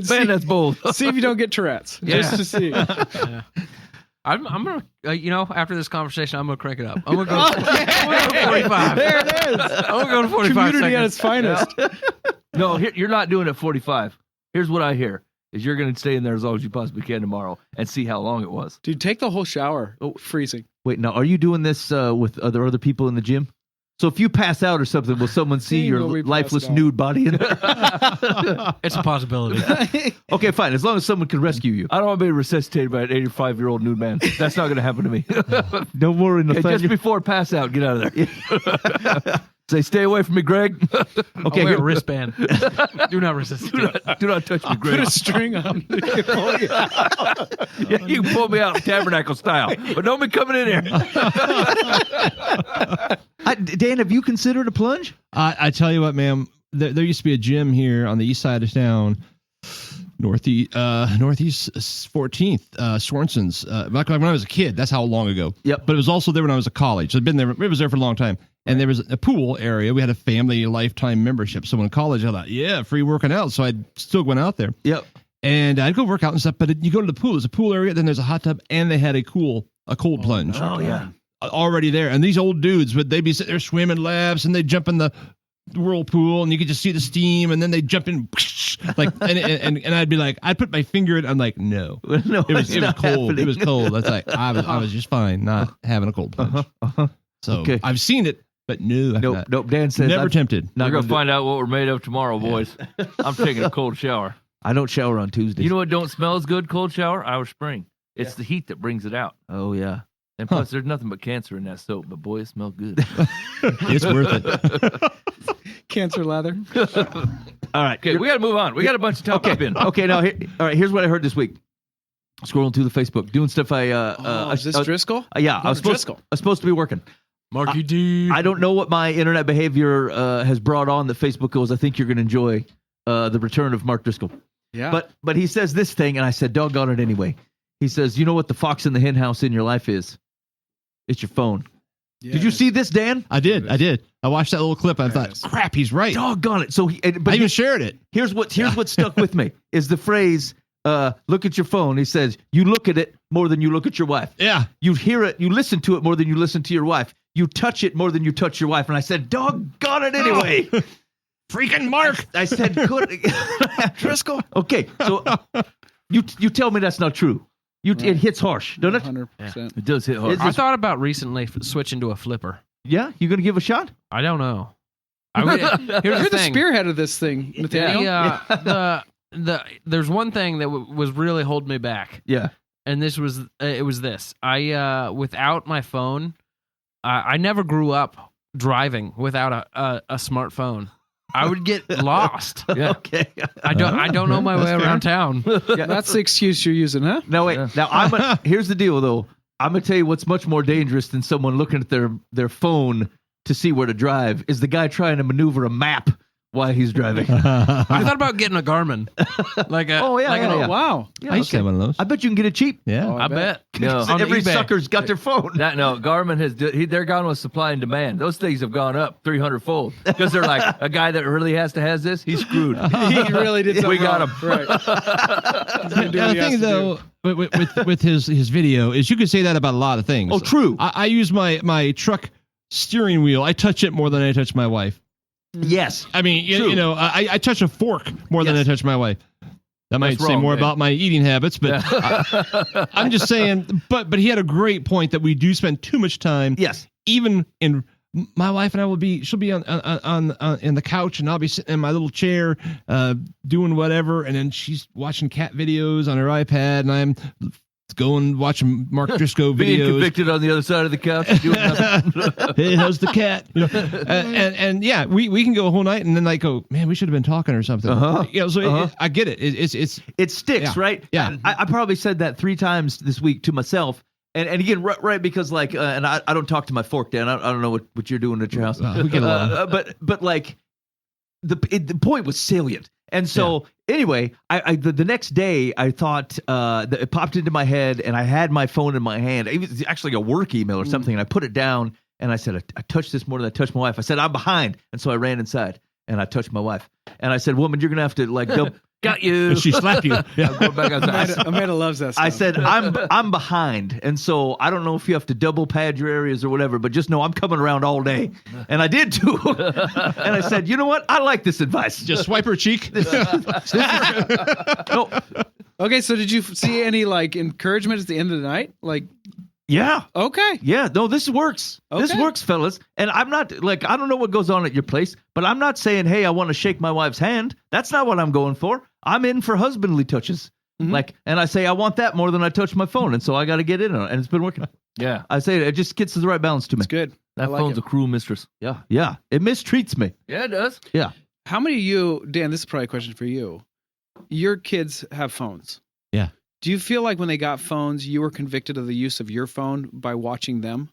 Man, that's bold. See if you don't get Tourette's. Just to see. I'm gonna, after this conversation, I'm gonna crank it up. I'm gonna go, I'm gonna go 45. There it is. I'm gonna go to 45 Community at seconds. its finest. No, you're not doing it 45. Here's what I hear: is you're going to stay in there as long as you possibly can tomorrow and see how long it was. Dude, take the whole shower. Oh, freezing. Wait, now, are you doing this with other people in the gym? So if you pass out or something, will someone see Dang, your will we pass lifeless out? nude body in there? It's a possibility. Okay, fine. As long as someone can rescue you. I don't want to be resuscitated by an 85-year-old nude man. That's not going to happen to me. Don't worry, Okay, just Nathaniel. before pass out, get out of there. Say, stay away from me, Greg. Okay, I'll wear a here- wristband. Do not resist. Do not touch me, Put Greg. a string on. Yeah, you can pull me out tabernacle style, but don't be coming in here. Dan, have you considered a plunge? I tell you what, ma'am, there used to be a gym here on the east side of town, northeast 14th, Swanson's. Back when I was a kid, that's how long ago. Yep. But it was also there when I was at college. So I'd been there. It was there for a long time. And there was a pool area. We had a family lifetime membership. So in college, I thought, yeah, free working out. So I still went out there. Yep. And I'd go work out and stuff. But you go to the pool. There's a pool area. Then there's a hot tub, and they had a cold plunge. Oh, yeah. Already there. And these old dudes, they'd be sitting there swimming laps, and they'd jump in the whirlpool, and you could just see the steam, and then they'd jump in, like, and I'd be like, I'd put my finger in. I'm like, no, No, it was not cold. happening. It was cold. That's like I was just fine not having a cold plunge. So Okay. I've seen it, but no, I've Nope, not. nope. Dan says Never I'm tempted. not We're gonna going to find out what we're made of tomorrow, boys. I'm taking a cold shower. I don't shower on Tuesdays. You know what don't smell as good, cold shower? Irish Spring. It's the heat that brings it out. Oh yeah. And plus, there's nothing but cancer in that soap, but boy, it smells good. It's worth it. Cancer lather. All right. Okay, we got to move on. We got a bunch of top up in. Okay. Now, all right. Here's what I heard this week. Scrolling through the Facebook, doing stuff. Is this Driscoll? Yeah, I was supposed to be working. Marky D. I don't know what my internet behavior has brought on that Facebook goes, I think you're going to enjoy the return of Mark Driscoll. Yeah. But he says this thing, and I said, doggone it anyway. He says, you know what the fox in the hen house in your life is? It's your phone. Did you see this, Dan? I did. I watched that little clip. I thought, crap, he's right. Doggone it. So, I even shared it. here's what stuck with me is the phrase, look at your phone. He says, you look at it more than you look at your wife. Yeah. You hear it, you listen to it more than you listen to your wife. You touch it more than you touch your wife. And I said, doggone it anyway. Freaking Mark. I said, good. Driscoll. Okay, so you tell me that's not true. It hits harsh, doesn't it? 100%. It does hit hard. It's- I thought about recently switching to a flipper. Yeah, you gonna give a shot? I don't know. Here's You're the the thing. spearhead of this thing, Nathaniel. There's one thing that was really holding me back, Yeah. and this was it was this. I without my phone, I never grew up driving without a smartphone. I would get lost. Yeah. Okay. I don't know my way around town. That's the excuse you're using, huh? No, wait. Now here's the deal, though. I'm gonna tell you what's much more dangerous than someone looking at their phone to see where to drive is the guy trying to maneuver a map while he's driving. I thought about getting a Garmin. Oh, yeah, yeah, yeah. Wow. Yeah, I used to have one of those. I bet you can get it cheap. Yeah. Oh, I bet. No. On Every eBay. sucker's got their phone. No, Garmin they're gone with supply and demand. Those things have gone up 300-fold because they're like a guy that really has this, he's screwed. He really did something We got wrong. him. Right. He's gonna do Now, what the he has thing, to though, do. with his video is you could say that about a lot of things. Oh, true. I use my truck steering wheel. I touch it more than I touch my wife. Yes. I mean, True. you know, I touch a fork more than I Yes. touch my wife. That might That's say wrong, more man. about my eating habits, but I'm just saying. But he had a great point that we do spend too much time. Yes. Even in my wife and I she'll be on in the couch and I'll be sitting in my little chair doing whatever, and then she's watching cat videos on her iPad, and I'm going watching Mark Driscoll Being videos. convicted on the other side of the couch. Doing nothing. Hey, how's the cat? You know, and yeah, we can go a whole night and then like go, man, we should have been talking or something. You know, so I get it. It's It sticks, Yeah. right? Yeah. I probably said that 3 times this week to myself. And again, right, because like, and I don't talk to my fork, Dan. I don't know what you're doing at your house. we get along. But like, the point was salient. And so anyway, the next day I thought it popped into my head, and I had my phone in my hand. It was actually a work email or something, and I put it down, and I said, I touched this more than I touched my wife. I said, I'm behind, and so I ran inside and I touched my wife, and I said, woman, you're gonna have to like Got you. And she slapped you. Yeah. Go back outside. Amanda loves that stuff. I said, I'm behind, and so I don't know if you have to double pad your areas or whatever, but just know I'm coming around all day, and I did too. And I said, you know what? I like this advice. Just swipe her cheek. No, Okay, so did you see any like encouragement at the end of the night? Like, yeah, okay, yeah. No, this works. This Okay. works, fellas. And I'm not like I don't know what goes on at your place, but I'm not saying, hey, I want to shake my wife's hand. That's not what I'm going for. I'm in for husbandly touches. Like, and I say I want that more than I touch my phone, and so I got to get in on it, and it's been working. Yeah. I say it just gets to the right balance to me. it's good. That I like phone's it. a cruel mistress. Yeah, yeah. It mistreats me. Yeah, it does. Yeah. How many of you, Dan? This is probably a question for you. Your kids have phones. Yeah. Do you feel like when they got phones, you were convicted of the use of your phone by watching them?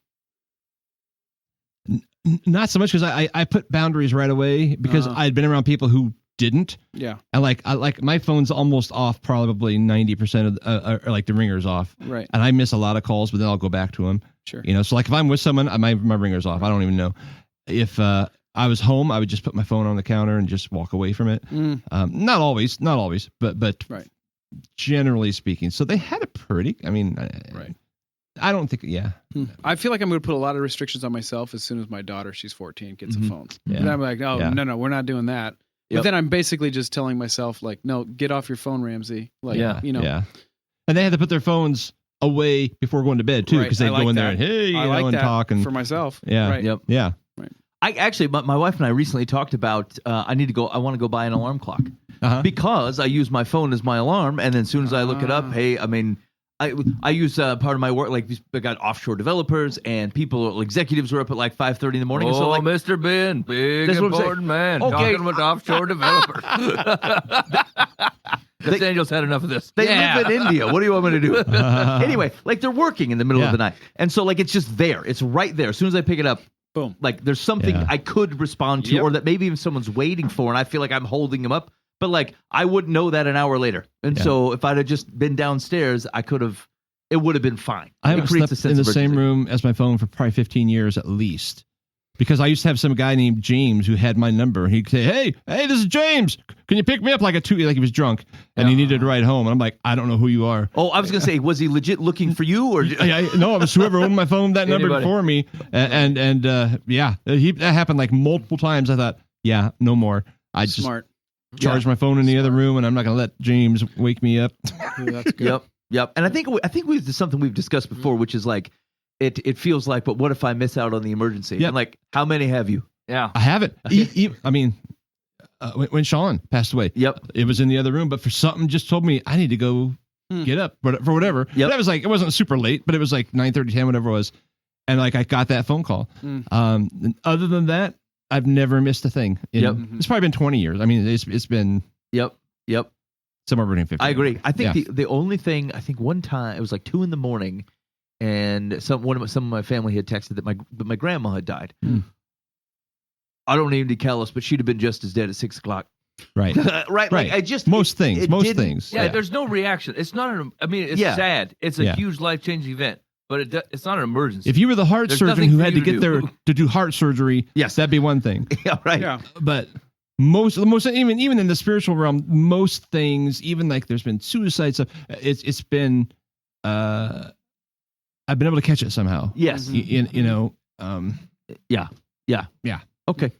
Not so much because I put boundaries right away because I'd been around people who didn't. Yeah. And I like my phone's almost off, probably 90% of or like the ringer's off. Right. And I miss a lot of calls, but then I'll go back to them. Sure. You know, so like if I'm with someone, my ringer's off. I don't even know. If I was home, I would just put my phone on the counter and just walk away from it. Not always, but Right. generally speaking. So they had it pretty. I mean, Right. I don't think. Yeah. I feel like I'm going to put a lot of restrictions on myself as soon as my daughter, she's 14, gets a phone. Yeah. And I'm like, oh, Yeah. no, we're not doing that. But Yep. then I'm basically just telling myself, like, no, get off your phone, Ramsey. Like, you know. Yeah. And they had to put their phones away before going to bed too, Right. because they'd I like go in there that. and hey, you I know, like and that talk and for myself. yeah, Right. Yep. yeah. I actually, my wife and I recently talked about I want to go buy an alarm clock because I use my phone as my alarm, and then as soon as I look it up, hey, I mean, I use part of my work, like I got offshore developers and people, executives were up at like 5:30 in the morning. Oh, and so like, Mr. Ben, big That's what I'm saying. important man, Okay. talking about offshore developers. Daniel's had enough of this. they live in India. What do you want me to do? Anyway, like they're working in the middle of Yeah. the night, and so like it's just there. It's right there. As soon as I pick it up, Boom. like there's something Yeah. I could respond to, Yep. or that maybe even someone's waiting for, and I feel like I'm holding them up. But like I wouldn't know that an hour later, and Yeah. so if I'd have just been downstairs, I could have. It would have been fine. I It haven't creates a slept in the sense of same urgency. room as my phone for probably 15 years at least. Because I used to have some guy named James who had my number. He'd say, "Hey, this is James. Can you pick me up?" Like he was drunk and he needed a ride home. And I'm like, "I don't know who you are." Oh, I was gonna say, was he legit looking for you, or No, it was whoever owned my phone that number Anybody. before me. And yeah, that happened like multiple times. I thought, yeah, no more. I just Smart. charge my phone in the other room, and I'm not gonna let James wake me up. Ooh, that's good. Yep. And I think we've something we've discussed before, which is like it feels like, but what if I miss out on the emergency? Yep. And like, how many have you? Yeah. I haven't. I mean, when Sean passed away, Yep. it was in the other room, but for something just told me I need to go get up for whatever. Yep. That was like, it wasn't super late, but it was like 9:30, 10, whatever it was. And like, I got that phone call. And other than that, I've never missed a thing. Yep. It's probably been 20 years. I mean, it's been Yep. somewhere between 50. I agree. I think Yeah. the only thing, I think one time it was like 2 a.m, and some of my family had texted that my grandma had died. I don't need to be callous, but she'd have been just as dead at 6 o'clock. Right. Right. Like I just most things. Yeah, there's no reaction. It's not I mean, it's sad. It's a huge life-changing event, but it's not an emergency. If you were the heart There's surgeon nothing who for had you to to get do. there to do heart surgery, Yes. that'd be one thing. Yeah, right. Yeah. But most even in the spiritual realm, most things, even like there's been suicide stuff, it's been I've been able to catch it somehow. Yes. Yeah. Okay.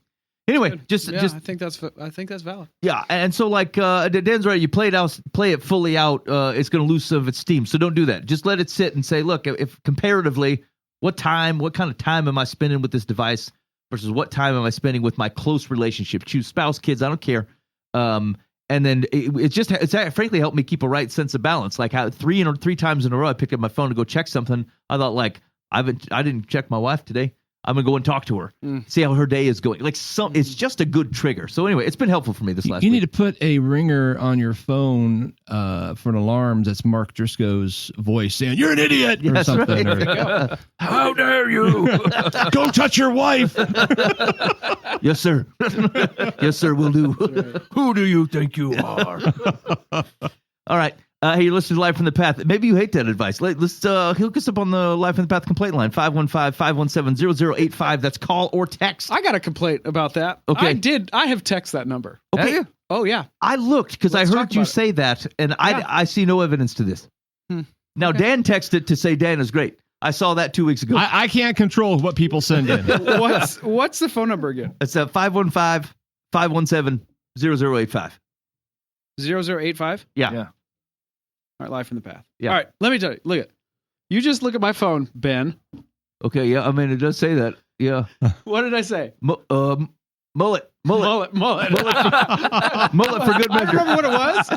Anyway, just I think that's valid. yeah, and so like Dan's right. You play it fully out. It's going to lose some of its steam. So don't do that. Just let it sit and say, look, if comparatively, what kind of time am I spending with this device versus what time am I spending with my close relationship? Choose spouse, kids. I don't care. And then it's frankly helped me keep a right sense of balance. Like how three times in a row, I picked up my phone to go check something. I thought like I didn't check my wife today. I'm gonna go and talk to her, see how her day is going. Like it's just a good trigger. So anyway, it's been helpful for me this last You week. need to put a ringer on your phone for an alarm that's Mark Driscoll's voice saying, "You're an idiot," or That's something. right. Or, How dare you? "Don't touch your wife." Yes, sir. Yes, sir. We'll do. Who do you think you are? All right. Hey, you're listening to Life from the Path. Maybe you hate that advice. Let's hook us up on the Life from the Path complaint line, 515-517-0085. That's call or text. I got a complaint about that. Okay. I have text that number. Okay. Have you? Oh yeah. I looked because I Let's heard talk you about it. say that, and Yeah. I see no evidence to this. Now, Okay. Dan texted to say Dan is great. I saw that 2 weeks ago. I can't control what people send in. What's the phone number again? It's 515-517-0085. 0085? Yeah. Yeah. All right, Live from the Path. Yeah. All right, let me tell you. Look at you. Just look at my phone, Ben. Okay, yeah. I mean, it does say that. Yeah. What did I say? Mullet. Mullet. Mullet for good I measure. don't remember what it was,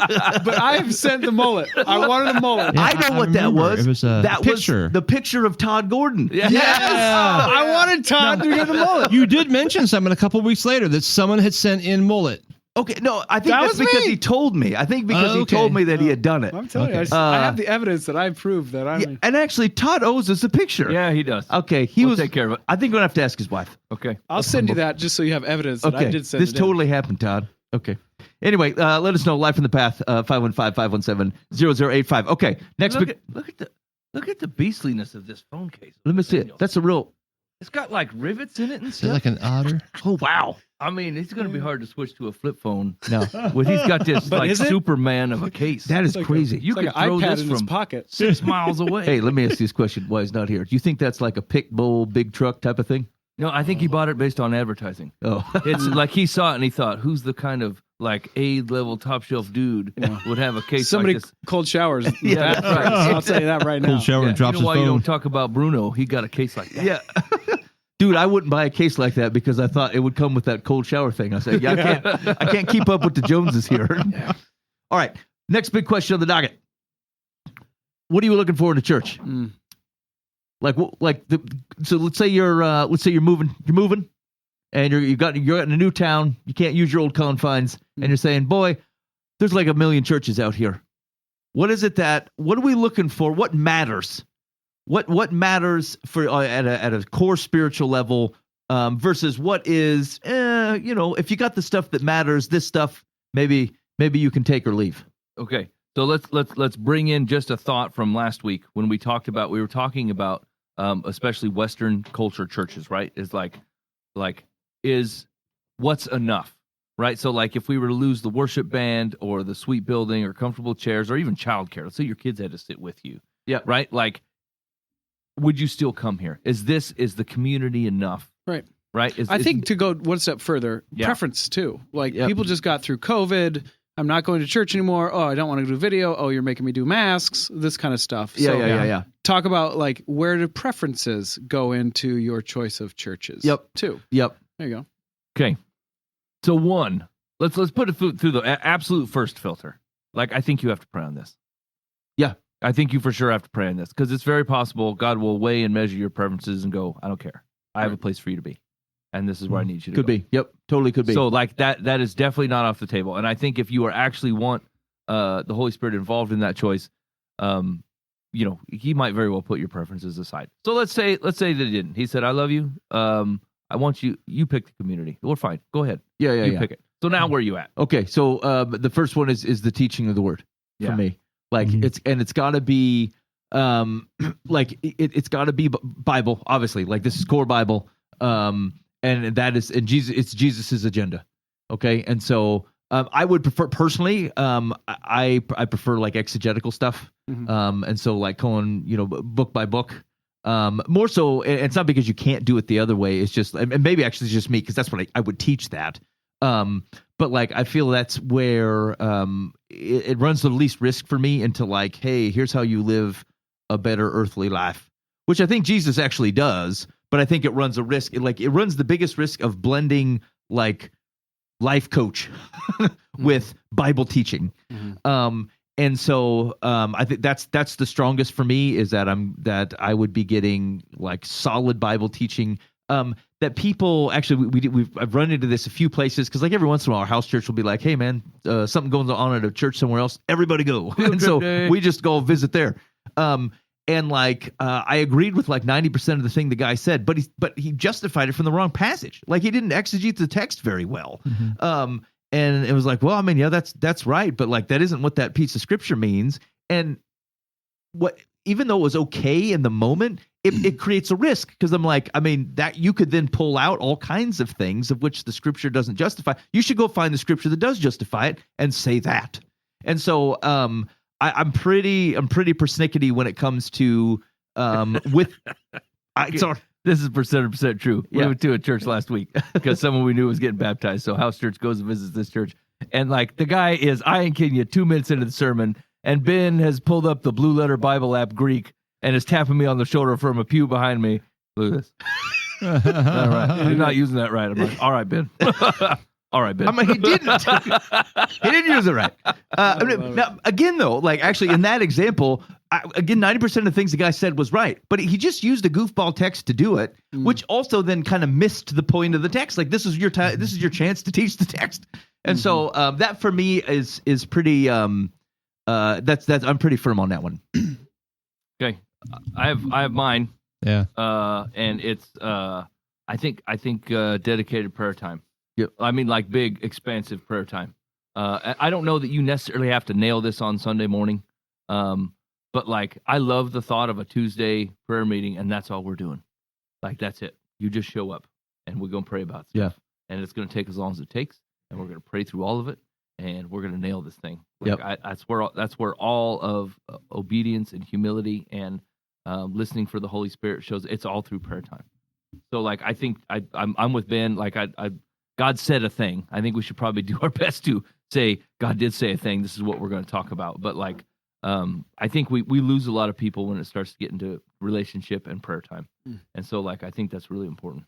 but I have sent the mullet. I wanted a mullet. Yeah, I know what that remember. was. It was a That picture. was the picture of Todd Gordon. Yeah. I wanted Todd to get the mullet. You did mention something a couple weeks later that someone had sent in mullet. Okay, no, I think That that's was because me. he told me. I think because he Okay. told me that he had done it. I'm telling you, Okay. I have the evidence that I proved that I. Yeah, and actually, Todd owes us a picture. Yeah, he does. Okay, We'll take care of it. I think we're gonna have to ask his wife. Okay. I'll send you that just so you have evidence that Okay, I did send this it in. totally happened, Todd. Okay. Anyway, let us know. Life from the Path, 515-517-0085. Okay, next Look week. at the beastliness of this phone case. Let me see it. That's a real. It's got like rivets in it and Is stuff. that like an otter? Oh wow. I mean, it's going to be hard to switch to a flip phone. No, When he's got this But like is it? Superman of a case. that is It's like crazy. you It's like could an throw iPad this in his from pocket. 6 miles away. Hey, let me ask you this question. Why he's not here? Do you think that's like a pick bull, big truck type of thing? No, I think he bought it based on advertising. Oh, It's like he saw it and he thought, who's the kind of like A-level top shelf dude would have a case Somebody like this? cold showers. Yeah, that's right. I'll tell you that right now. Cold shower Yeah, and drops you know why his you phone. don't talk about Bruno? He got a case like that. yeah. Dude, I wouldn't buy a case like that because I thought it would come with that cold shower thing. I said, yeah, I can't keep up with the Joneses here. All right. Next big question on the docket. What are you looking for in a church? So let's say you're moving, and you're in a new town. You can't use your old confines, and you're saying, boy, there's like 1 million churches out here. What is it what are we looking for? What matters? What matters for at a core spiritual level versus what is if you got the stuff that matters, this stuff maybe you can take or leave. Okay. So let's bring in just a thought from last week when we were talking about especially Western culture churches, right? Is like is what's enough, right? So like if we were to lose the worship band or the sweet building or comfortable chairs or even childcare, let's say your kids had to sit with you. Yeah. Right? Like, would you still come here? Is the community enough? Right. Right? I think to go one step further, Yeah. preference too. Like Yep. people just got through COVID. I'm not going to church anymore. Oh, I don't want to do video. Oh, you're making me do masks. This kind of stuff. Yeah. Talk about like where do preferences go into your choice of churches? Yep. Too. Yep. There you go. Okay. So one, let's put it through the absolute first filter. Like I think you have to pray on this. Yeah. I think you for sure have to pray on this because it's very possible God will weigh and measure your preferences and go, I don't care. I have a place for you to be. and this is where I need you to Could go. be. Yep. Totally could be. So like that is definitely not off the table. And I think if you are actually want the Holy Spirit involved in that choice, you know, he might very well put your preferences aside. So let's say that he didn't. He said, I love you. I want you pick the community. We're fine. Go ahead. You pick it. So now where are you at? Okay. So the first one is the teaching of the word for me. Like it's got to be like it's got to be Bible, obviously. Like this is core Bible. And that is it's Jesus's agenda. Okay. And so I would prefer personally, I prefer like exegetical stuff. And so like going, you know, book by book, more so. And it's not because you can't do it the other way. It's just, and maybe actually it's just me, because that's what I would teach that. But like, I feel that's where it runs the least risk for me into like, hey, here's how you live a better earthly life, which I think Jesus actually does. But I think it runs a risk. It runs the biggest risk of blending like life coach with Bible teaching. And so I think that's the strongest for me, is that I would be getting like solid Bible teaching. That people actually I've run into this a few places, because like every once in a while our house church will be like, hey man, something going on at a church somewhere else, everybody go. And so we just go visit there. And like I agreed with like 90% of the thing the guy said, but he justified it from the wrong passage. Like he didn't exegete the text very well. And it was like, well, I mean, yeah, that's right, but like that isn't what that piece of scripture means. And even though it was okay in the moment, it creates a risk, because I'm like, I mean, that you could then pull out all kinds of things of which the scripture doesn't justify. You should go find the scripture that does justify it and say that. And so I'm pretty persnickety when it comes to sorry. This is 100% true. We went to a church last week because someone we knew was getting baptized. So house church goes and visits this church. And like the guy is, I ain't kidding you, 2 minutes into the sermon, and Ben has pulled up the Blue Letter Bible app Greek and is tapping me on the shoulder from a pew behind me. Look at this. All right. You're not using that right. I'm like, all right, Ben. All right, Ben. I mean, he didn't. He didn't use it right. Now, again, though, like actually in that example, again, 90% of the things the guy said was right, but he just used a goofball text to do it, which also then kind of missed the point of the text. Like this is your time. This is your chance to teach the text. And so that for me is pretty. That's I'm pretty firm on that one. Okay, I have mine. Yeah. And it's I think dedicated prayer time. Yep. I mean, like big, expansive prayer time. I don't know that you necessarily have to nail this on Sunday morning, but like I love the thought of a Tuesday prayer meeting, and that's all we're doing. Like that's it. You just show up, and we're gonna pray about stuff. Yeah. And it's gonna take as long as it takes, and we're gonna pray through all of it, and we're gonna nail this thing. Like, that's where all of obedience and humility and listening for the Holy Spirit shows. It's all through prayer time. So like I think I'm with Ben. Like God said a thing. I think we should probably do our best to say God did say a thing. This is what we're going to talk about. But like, I think we lose a lot of people when it starts to get into relationship and prayer time. And so like, I think that's really important.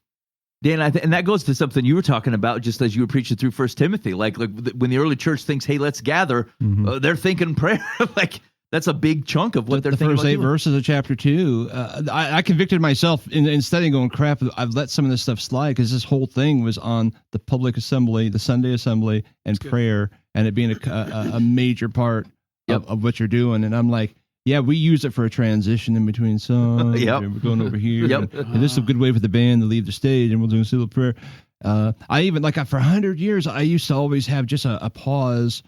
Dan, and that goes to something you were talking about just as you were preaching through 1 Timothy. Like when the early church thinks, hey, let's gather, they're thinking prayer. Like that's a big chunk of what they're thinking about. The first 8 verses of chapter 2, I convicted myself in studying, going, crap, I've let some of this stuff slide, because this whole thing was on the public assembly, the Sunday assembly, and prayer, and it being a major part of what you're doing. And I'm like, yeah, we use it for a transition in between songs. And we're going over here. And this is a good way for the band to leave the stage, and we'll do a single prayer. I even, like, for 100 years, I used to always have just a pause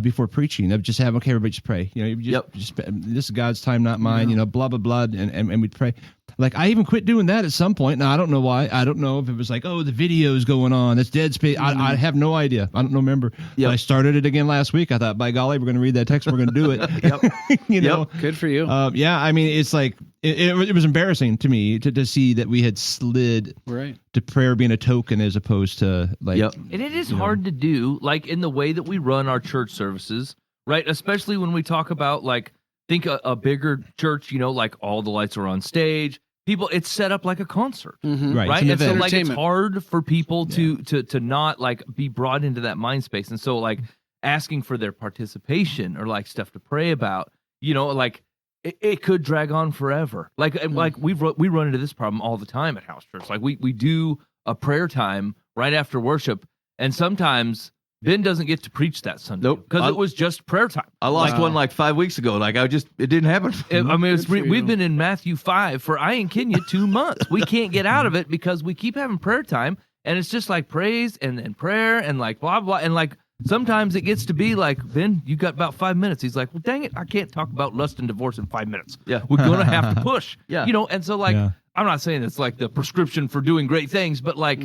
before preaching. I'd just have, okay, everybody just pray. You know, just this is God's time, not mine. You know, blah blah blah, and we'd pray. Like I even quit doing that at some point. Now I don't know why. I don't know if it was like, oh, the video's going on. That's dead space. I have no idea. I don't remember. I started it again last week. I thought, by golly, we're going to read that text. We're going to do it. You know, good for you. Yeah, I mean, it's like it was embarrassing to me to see that we had slid to prayer being a token as opposed to like. And it is hard to do, like in the way that we run our church services, right? Especially when we talk about like, think a bigger church, you know, like all the lights are on stage. People, it's set up like a concert, right? And so like it's hard for people to not like be brought into that mind space. And so like asking for their participation or like stuff to pray about, you know, like it could drag on forever. Like like we run into this problem all the time at house church. Like we do a prayer time right after worship, and sometimes Ben doesn't get to preach that Sunday. Nope. Because it was just prayer time. I lost one like 5 weeks ago. Like it didn't happen. I mean, Good for you. we've been in Matthew 5 for I ain't kidding you 2 months. We can't get out of it because we keep having prayer time, and it's just like praise and prayer and like blah blah, and like sometimes it gets to be like, Ben, you got about 5 minutes. He's like, well, dang it, I can't talk about lust and divorce in 5 minutes. Yeah. We're gonna have to push. Yeah. And so like I'm not saying it's like the prescription for doing great things, but like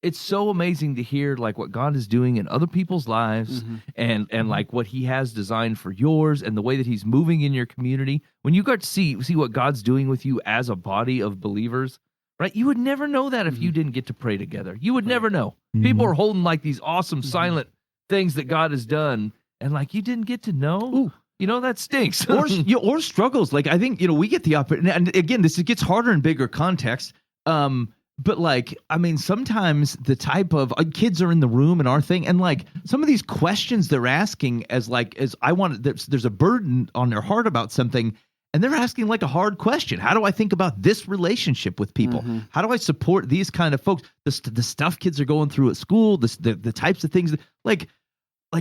it's so amazing to hear like what God is doing in other people's lives and like what he has designed for yours and the way that he's moving in your community. When you got to see what God's doing with you as a body of believers, right? You would never know that if you didn't get to pray together. You would never know. People are holding like these awesome silent things that God has done, and like you didn't get to know. Ooh. That stinks. or struggles. Like I think we get the opportunity, and again, this gets harder in bigger context. But like, I mean, sometimes the type of kids are in the room and our thing, and like some of these questions they're asking as I want, there's a burden on their heart about something, and they're asking like a hard question. How do I think about this relationship with people? How do I support these kind of folks? The stuff kids are going through at school, the types of things like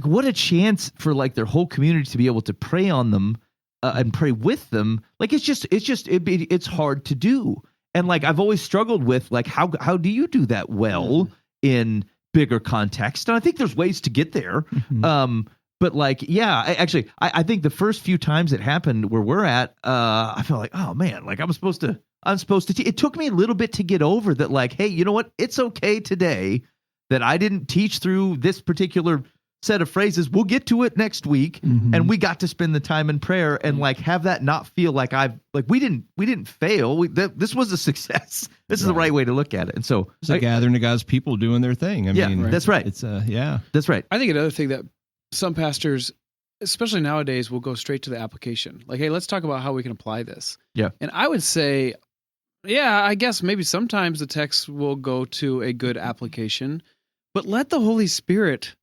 what a chance for like their whole community to be able to pray on them and pray with them. Like it's hard to do. And like I've always struggled with like how do you do that well in bigger context? And I think there's ways to get there. But like, yeah, I think the first few times it happened where we're at, I felt like, oh man, like I'm supposed to. It took me a little bit to get over that. Like, hey, you know what? It's okay today that I didn't teach through this particular set of phrases. We'll get to it next week, and we got to spend the time in prayer and like have that not feel like we didn't fail. This was a success. This is the right way to look at it. And so it's a gathering of God's people doing their thing. I mean, that's right. It's that's right. I think another thing that some pastors, especially nowadays, will go straight to the application. Like, hey, let's talk about how we can apply this. Yeah. And I would say, yeah, I guess maybe sometimes the text will go to a good application, but let the Holy Spirit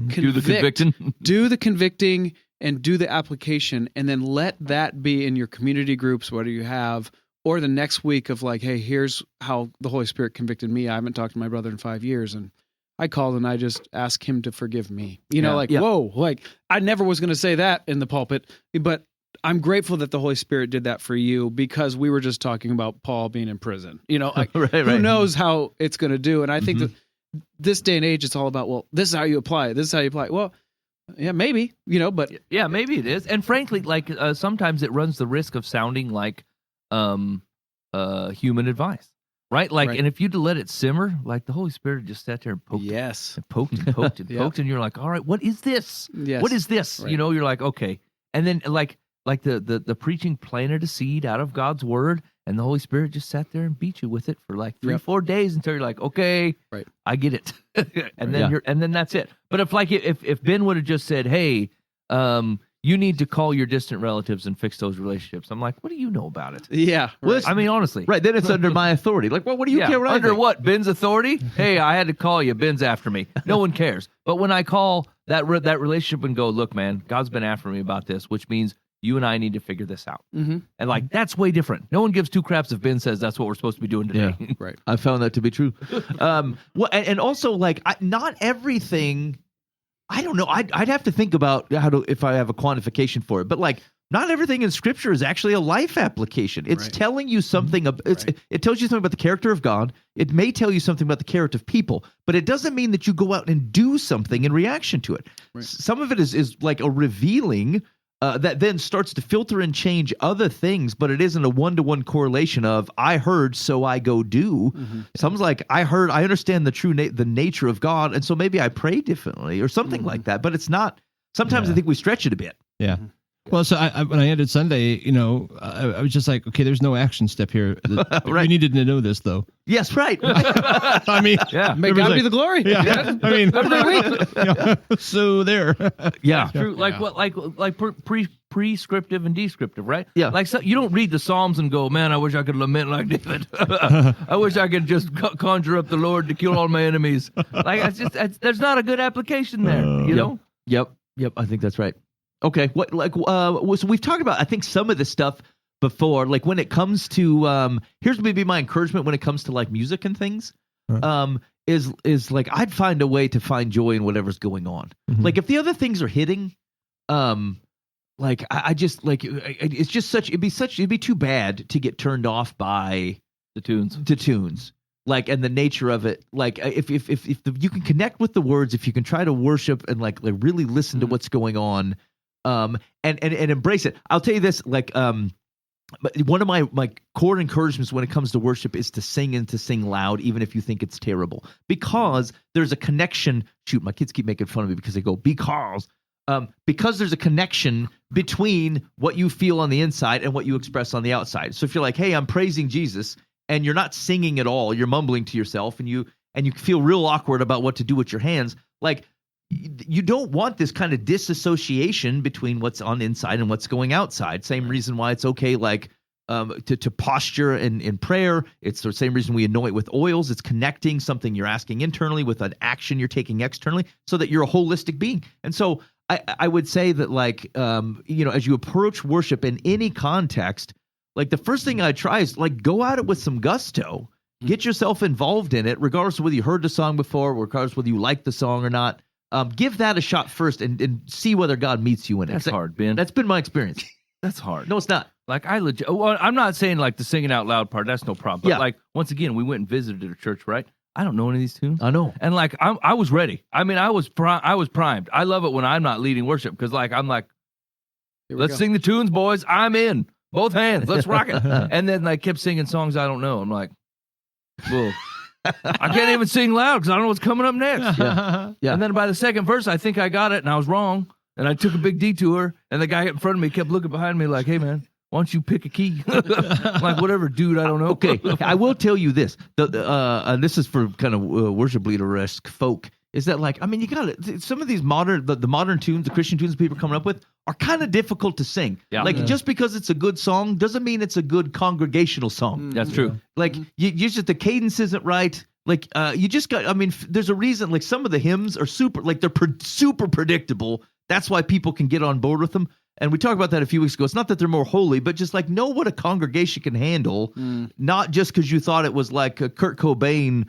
do the convicting, do the convicting, and do the application, and then let that be in your community groups, whether you have, or the next week of like, hey, here's how the Holy Spirit convicted me. I haven't talked to my brother in 5 years, and I called and I just asked him to forgive me. Whoa, like I never was going to say that in the pulpit, but I'm grateful that the Holy Spirit did that for you, because we were just talking about Paul being in prison. Who knows how it's going to do? And I think that this day and age, it's all about, well, this is how you apply it. This is how you apply it. Well, yeah, maybe, but yeah, maybe it is. And frankly, like sometimes it runs the risk of sounding like human advice, right? Like, and if you'd let it simmer, like the Holy Spirit just sat there and poked, and poked and poked and poked, and you're like, all right, what is this? Yes. What is this? Right. You're like, okay, and then like the preaching planted a seed out of God's word. And the Holy Spirit just sat there and beat you with it for like 3-4 days until you're like, okay, I get it, and then and then that's it. But if Ben would have just said, hey, you need to call your distant relatives and fix those relationships, I'm like, what do you know about it? Yeah, Well, I mean, honestly, right. Then it's under my authority. Like, well, what do you care? What under what? Ben's authority? Hey, I had to call you. Ben's after me. No one cares. But when I call that relationship and go, look, man, God's been after me about this, which means you and I need to figure this out. And like, that's way different. No one gives two craps if Ben says that's what we're supposed to be doing today. Yeah, right. I found that to be true. Well, and also like not everything, I don't know. I'd have to think about if I have a quantification for it, but like not everything in Scripture is actually a life application. It's telling you something. It tells you something about the character of God. It may tell you something about the character of people, but it doesn't mean that you go out and do something in reaction to it. Some of it is like a revealing that then starts to filter and change other things, but it isn't a one-to-one correlation of I heard, so I go do. Some's like I heard, I understand the nature of God, and so maybe I pray differently or something like that. But it's not. Sometimes I think we stretch it a bit. Yeah. Well, so when I ended Sunday, I was just like, okay, there's no action step here. We needed to know this, though. Yes, right. I mean, may God be the glory. Yeah. I mean, so there. Yeah, true. Like what? Like prescriptive and descriptive, right? Yeah. Like you don't read the Psalms and go, man, I wish I could lament like David. I wish I could just conjure up the Lord to kill all my enemies. Like there's not a good application there. You know? Yep. I think that's right. Okay. So we've talked about, I think, some of this stuff, before. Like when it comes to here's maybe my encouragement when it comes to like music and things. Is like I'd find a way to find joy in whatever's going on. Like if the other things are hitting, like I just like it's just it'd be too bad to get turned off by the tunes. Like and the nature of it. Like if you can connect with the words, if you can try to worship and like really listen to what's going on, and embrace it. I'll tell you this, like but one of my core encouragements when it comes to worship is to sing and to sing loud, even if you think it's terrible, because there's a connection. Shoot, my kids keep making fun of me because they go, because there's a connection between what you feel on the inside and what you express on the outside. So if you're like, hey, I'm praising Jesus, and you're not singing at all, you're mumbling to yourself, and you feel real awkward about what to do with your hands, like, you don't want this kind of disassociation between what's on the inside and what's going outside. Same reason why it's okay, like to posture in prayer. It's the same reason we anoint with oils. It's connecting something you're asking internally with an action you're taking externally, so that you're a holistic being. And so I would say that, like, as you approach worship in any context, like the first thing I try is like go at it with some gusto. Get yourself involved in it, regardless of whether you heard the song before, regardless of whether you like the song or not. Give that a shot first and see whether God meets you in it. That's hard, Ben. That's been my experience. That's hard. No, it's not. Like well, I'm not saying like the singing out loud part. That's no problem. But like once again, we went and visited a church, right? I don't know any of these tunes. I know. And like I was ready. I mean, I was primed. I love it when I'm not leading worship because like I'm like, let's sing the tunes, boys. I'm in. Both hands. Let's rock it. And then I kept singing songs I don't know. I'm like, well. I can't even sing loud because I don't know what's coming up next. Yeah. And then by the second verse, I think I got it, and I was wrong. And I took a big detour, and the guy in front of me kept looking behind me like, hey, man, why don't you pick a key? Like, whatever, dude, I don't know. Okay, I will tell you this. And this is for kind of worship leader-esque folk, is that, like, I mean, you got to, some of these modern, the modern tunes, the Christian tunes people are coming up with are kind of difficult to sing. Yeah. Like, just because it's a good song doesn't mean it's a good congregational song. That's true. Like, you just, the cadence isn't right. Like, you just got, I mean, there's a reason, like, some of the hymns are super, like, they're super predictable. That's why people can get on board with them. And we talked about that a few weeks ago. It's not that they're more holy, but just, like, know what a congregation can handle, not just because you thought it was, like, a Kurt Cobain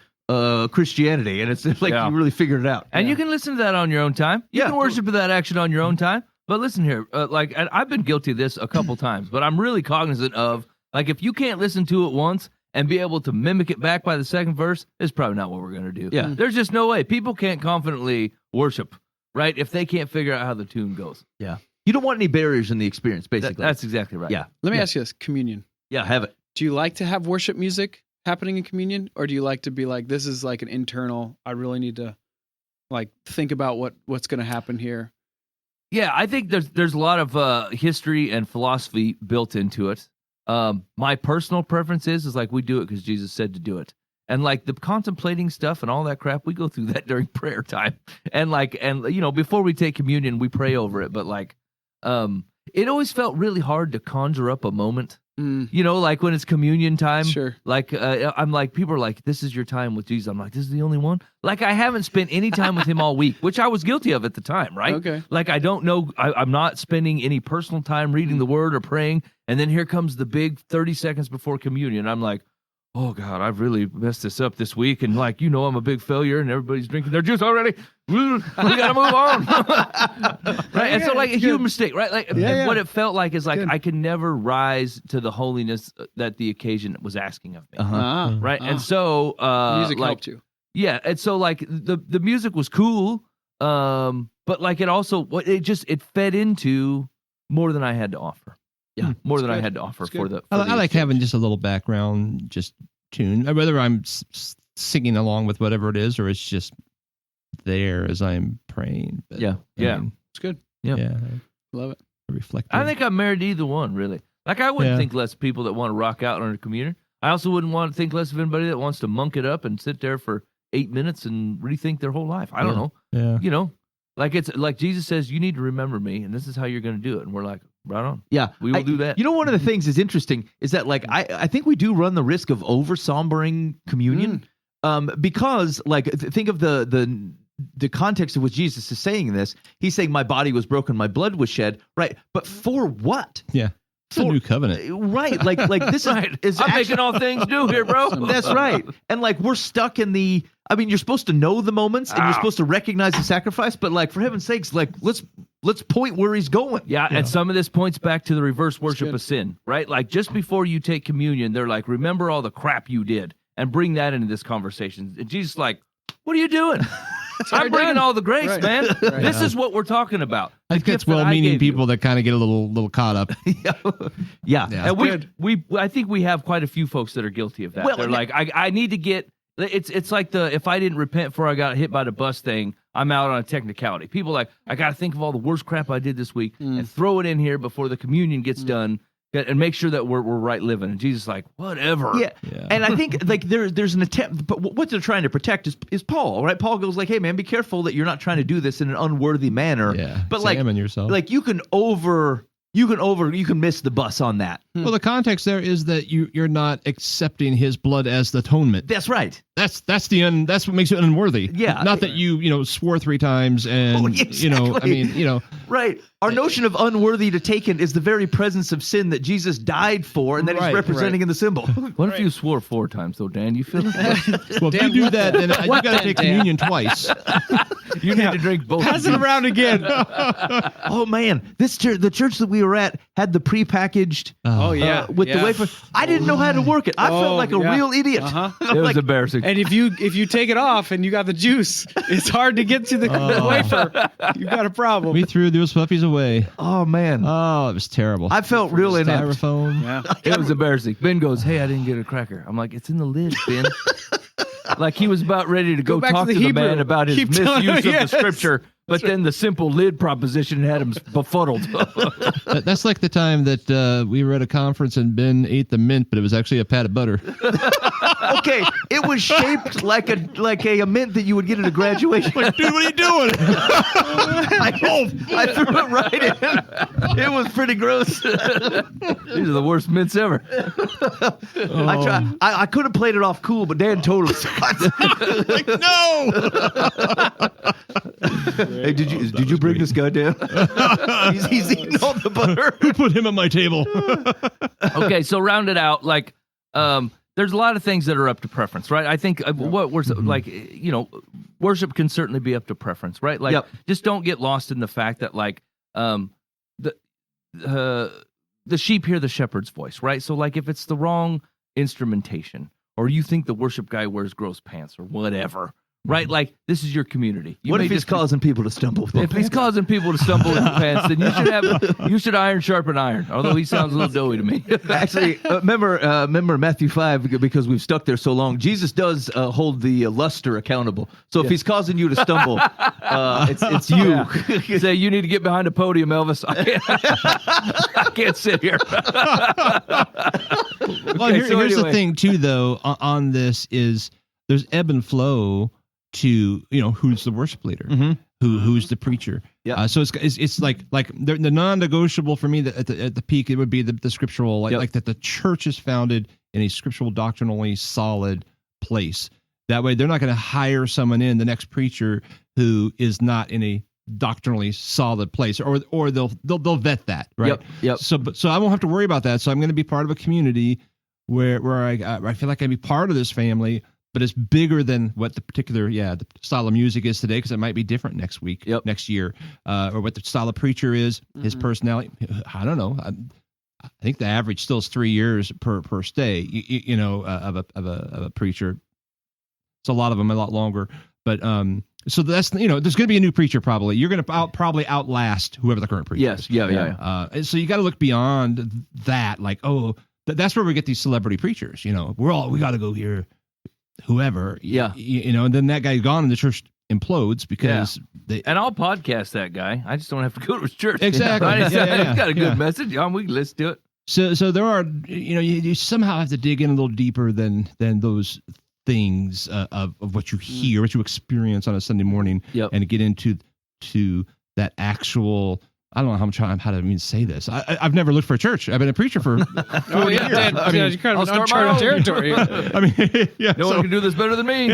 Christianity, and it's like you really figured it out. And you can listen to that on your own time. You can worship to that action on your own time. But listen here, like, and I've been guilty of this a couple times, but I'm really cognizant of, like, if you can't listen to it once and be able to mimic it back by the second verse, it's probably not what we're going to do. Yeah. There's just no way. People can't confidently worship, right, if they can't figure out how the tune goes. Yeah. You don't want any barriers in the experience, basically. That's exactly right. Yeah. Let me ask you this: communion. Yeah, have it. Do you like to have worship music happening in communion, or do you like to be like, this is like an internal, I really need to like think about what's going to happen here? Yeah, I think there's a lot of history and philosophy built into it. My personal preference is like we do it because Jesus said to do it. And like the contemplating stuff and all that crap, we go through that during prayer time. And before we take communion, we pray over it. But like, it always felt really hard to conjure up a moment. Like when it's communion time. Sure. Like I'm like, people are like, this is your time with Jesus. I'm like, this is the only one. Like I haven't spent any time with him all week, which I was guilty of at the time, right? Okay. Like I don't know, I'm not spending any personal time reading the word or praying. And then here comes the big 30 seconds before communion. I'm like, oh God, I've really messed this up this week. And like, I'm a big failure and everybody's drinking their juice already. We got to move on. Right. And so like a huge mistake, right? Like what it felt like is like, I could never rise to the holiness that the occasion was asking of me. Right. And so, music helped you. Yeah. And so like the music was cool. But like it also, it fed into more than I had to offer. Yeah, more than I had to offer for the. I like having just a little background, just tune. Whether I'm singing along with whatever it is, or it's just there as I'm praying. But, It's good. Yeah, love it. Reflect. I think I'm married to either one, really. Like I wouldn't think less of people that want to rock out on a communion. I also wouldn't want to think less of anybody that wants to monk it up and sit there for 8 minutes and rethink their whole life. I don't know. Yeah. Like it's like Jesus says, you need to remember me, and this is how you're going to do it. And we're like, right on. Yeah, we will do that. One of the things is interesting is that like I think we do run the risk of over sombering communion, because like think of the context of which Jesus is saying this. He's saying my body was broken, my blood was shed, right? But for what? Yeah. It's a new covenant. Right. Like this Right. is I'm actually, making all things new here, bro. that's right. And like we're stuck in the. I mean, you're supposed to know the moments and you're supposed to recognize the sacrifice, but like for heaven's sakes, like let's point where he's going. Yeah, and some of this points back to the reverse worship of sin, right? Like just before you take communion, they're like, remember all the crap you did and bring that into this conversation. And Jesus is like, what are you doing? I'm bringing all the grace, Right. man. Right. This is what we're talking about. I think that's well-meaning people that kind of get a little caught up. Yeah. And I think we have quite a few folks that are guilty of that. Well, They're and- like, I need to get. It's like the if I didn't repent before I got hit by the bus thing, I'm out on a technicality. People like I got to think of all the worst crap I did this week and throw it in here before the communion gets done. And make sure that we're right living. And Jesus is like, whatever. Yeah. And I think like there's an attempt, but what they're trying to protect is Paul, right? Paul goes like, hey man, be careful that you're not trying to do this in an unworthy manner. Yeah. But Examine yourself. like you can miss the bus on that. Well, the context there is that you're not accepting his blood as the atonement. That's right. That's what makes it unworthy. Yeah. Not that you swore 3 times and exactly. Right. Our notion of unworthy to take in is the very presence of sin that Jesus died for and that he's Right, representing in the symbol. What if you swore 4 times though, Dan? You feel it? well, if you do that, then you got to take communion twice. You need to drink both. Pass it around again. Oh man, the church that we were at had the prepackaged Oh yeah, with the wafer. I didn't know how to work it. I felt like a real idiot. It was embarrassing. And if you take it off and you got the juice, it's hard to get to the wafer. You got a problem. We threw those puppies away. Oh man, Oh, it was terrible. I felt real inept. Styrofoam. Yeah. It was embarrassing. Ben goes, "Hey, I didn't get a cracker." I'm like, "It's in the lid, Ben." Like he was about ready to go back talk to to the the man Hebrew. about his Keep telling misuse him, of yes. the scripture, but then the simple lid proposition had him befuddled. That's like the time that we were at a conference and Ben ate the mint, but it was actually a pat of butter. Okay, it was shaped like a mint that you would get at a graduation. Like, dude, what are you doing? I threw it right in. It was pretty gross. These are the worst mints ever. I tried. I could have played it off cool, but Dan totally sucked. Like, no. Hey, did you bring this guy down? he's eating all the butter. Who put him at my table? Okay, so round it out. Like, there's a lot of things that are up to preference, right? I think what we're like, worship can certainly be up to preference, right? Like, just don't get lost in the fact that like, the sheep hear the shepherd's voice, right? So like, if it's the wrong instrumentation, or you think the worship guy wears gross pants or whatever, right? Like, this is your community. What if he's causing people to stumble? If he's causing people to stumble in the pants, then you should iron sharpen iron. Although he sounds a little doughy to me. Actually, remember Matthew 5, because we've stuck there so long. Jesus does hold the luster accountable. So if he's causing you to stumble, it's you. Say you need to get behind a podium, Elvis. I can't sit here. Well, here's the thing too, though. On this is there's ebb and flow to who's the worship leader, who's the preacher. Yeah. So it's like the non-negotiable for me that at the peak it would be the scriptural like that the church is founded in a scriptural doctrinally solid place. That way they're not going to hire someone in the next preacher who is not in a doctrinally solid place, or they'll vet that, right? Yep. So I won't have to worry about that. So I'm going to be part of a community where I feel like I can be part of this family. But it's bigger than what the particular, the style of music is today, because it might be different next week, next year, or what the style of preacher is, his personality. I don't know. I think the average still is 3 years per stay, of a preacher. It's a lot of them, a lot longer. But so that's there's going to be a new preacher probably. You're going to probably outlast whoever the current preacher is. Yeah. So you got to look beyond that. Like, that's where we get these celebrity preachers. We got to go here. Whoever, and then that guy gone and the church implodes because they. And I'll podcast that guy. I just don't have to go to his church. Exactly. Right? He's got a good message. We can listen to it. So there are, you somehow have to dig in a little deeper than those things of what you hear, what you experience on a Sunday morning, and get into that actual. I don't know how to even say this. I've never looked for a church. I've been a preacher for 40 years. Dan, you're kind of an uncharted territory. I mean, no one can do this better than me.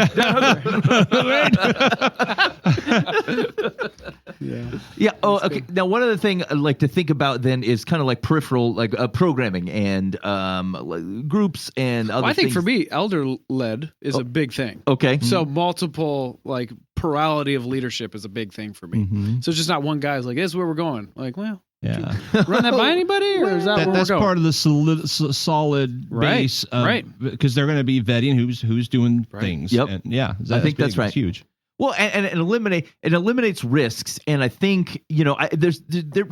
Yeah. Oh, okay. Now, one other thing I like to think about then is kind of like peripheral, like programming and like groups and other Well, I think things. for me, elder led is a big thing. Okay. So multiple, like, plurality of leadership is a big thing for me. Mhm. So it's just not one guy's like, this is where we're going. Like, well, Yeah. run that by anybody, or is that where That's we're going? part of the solid Right, base, right. Because they're going to be vetting who's doing things. Yep. And yeah, I think that's big. right. It's huge. Well, and it eliminates risks, and I think there's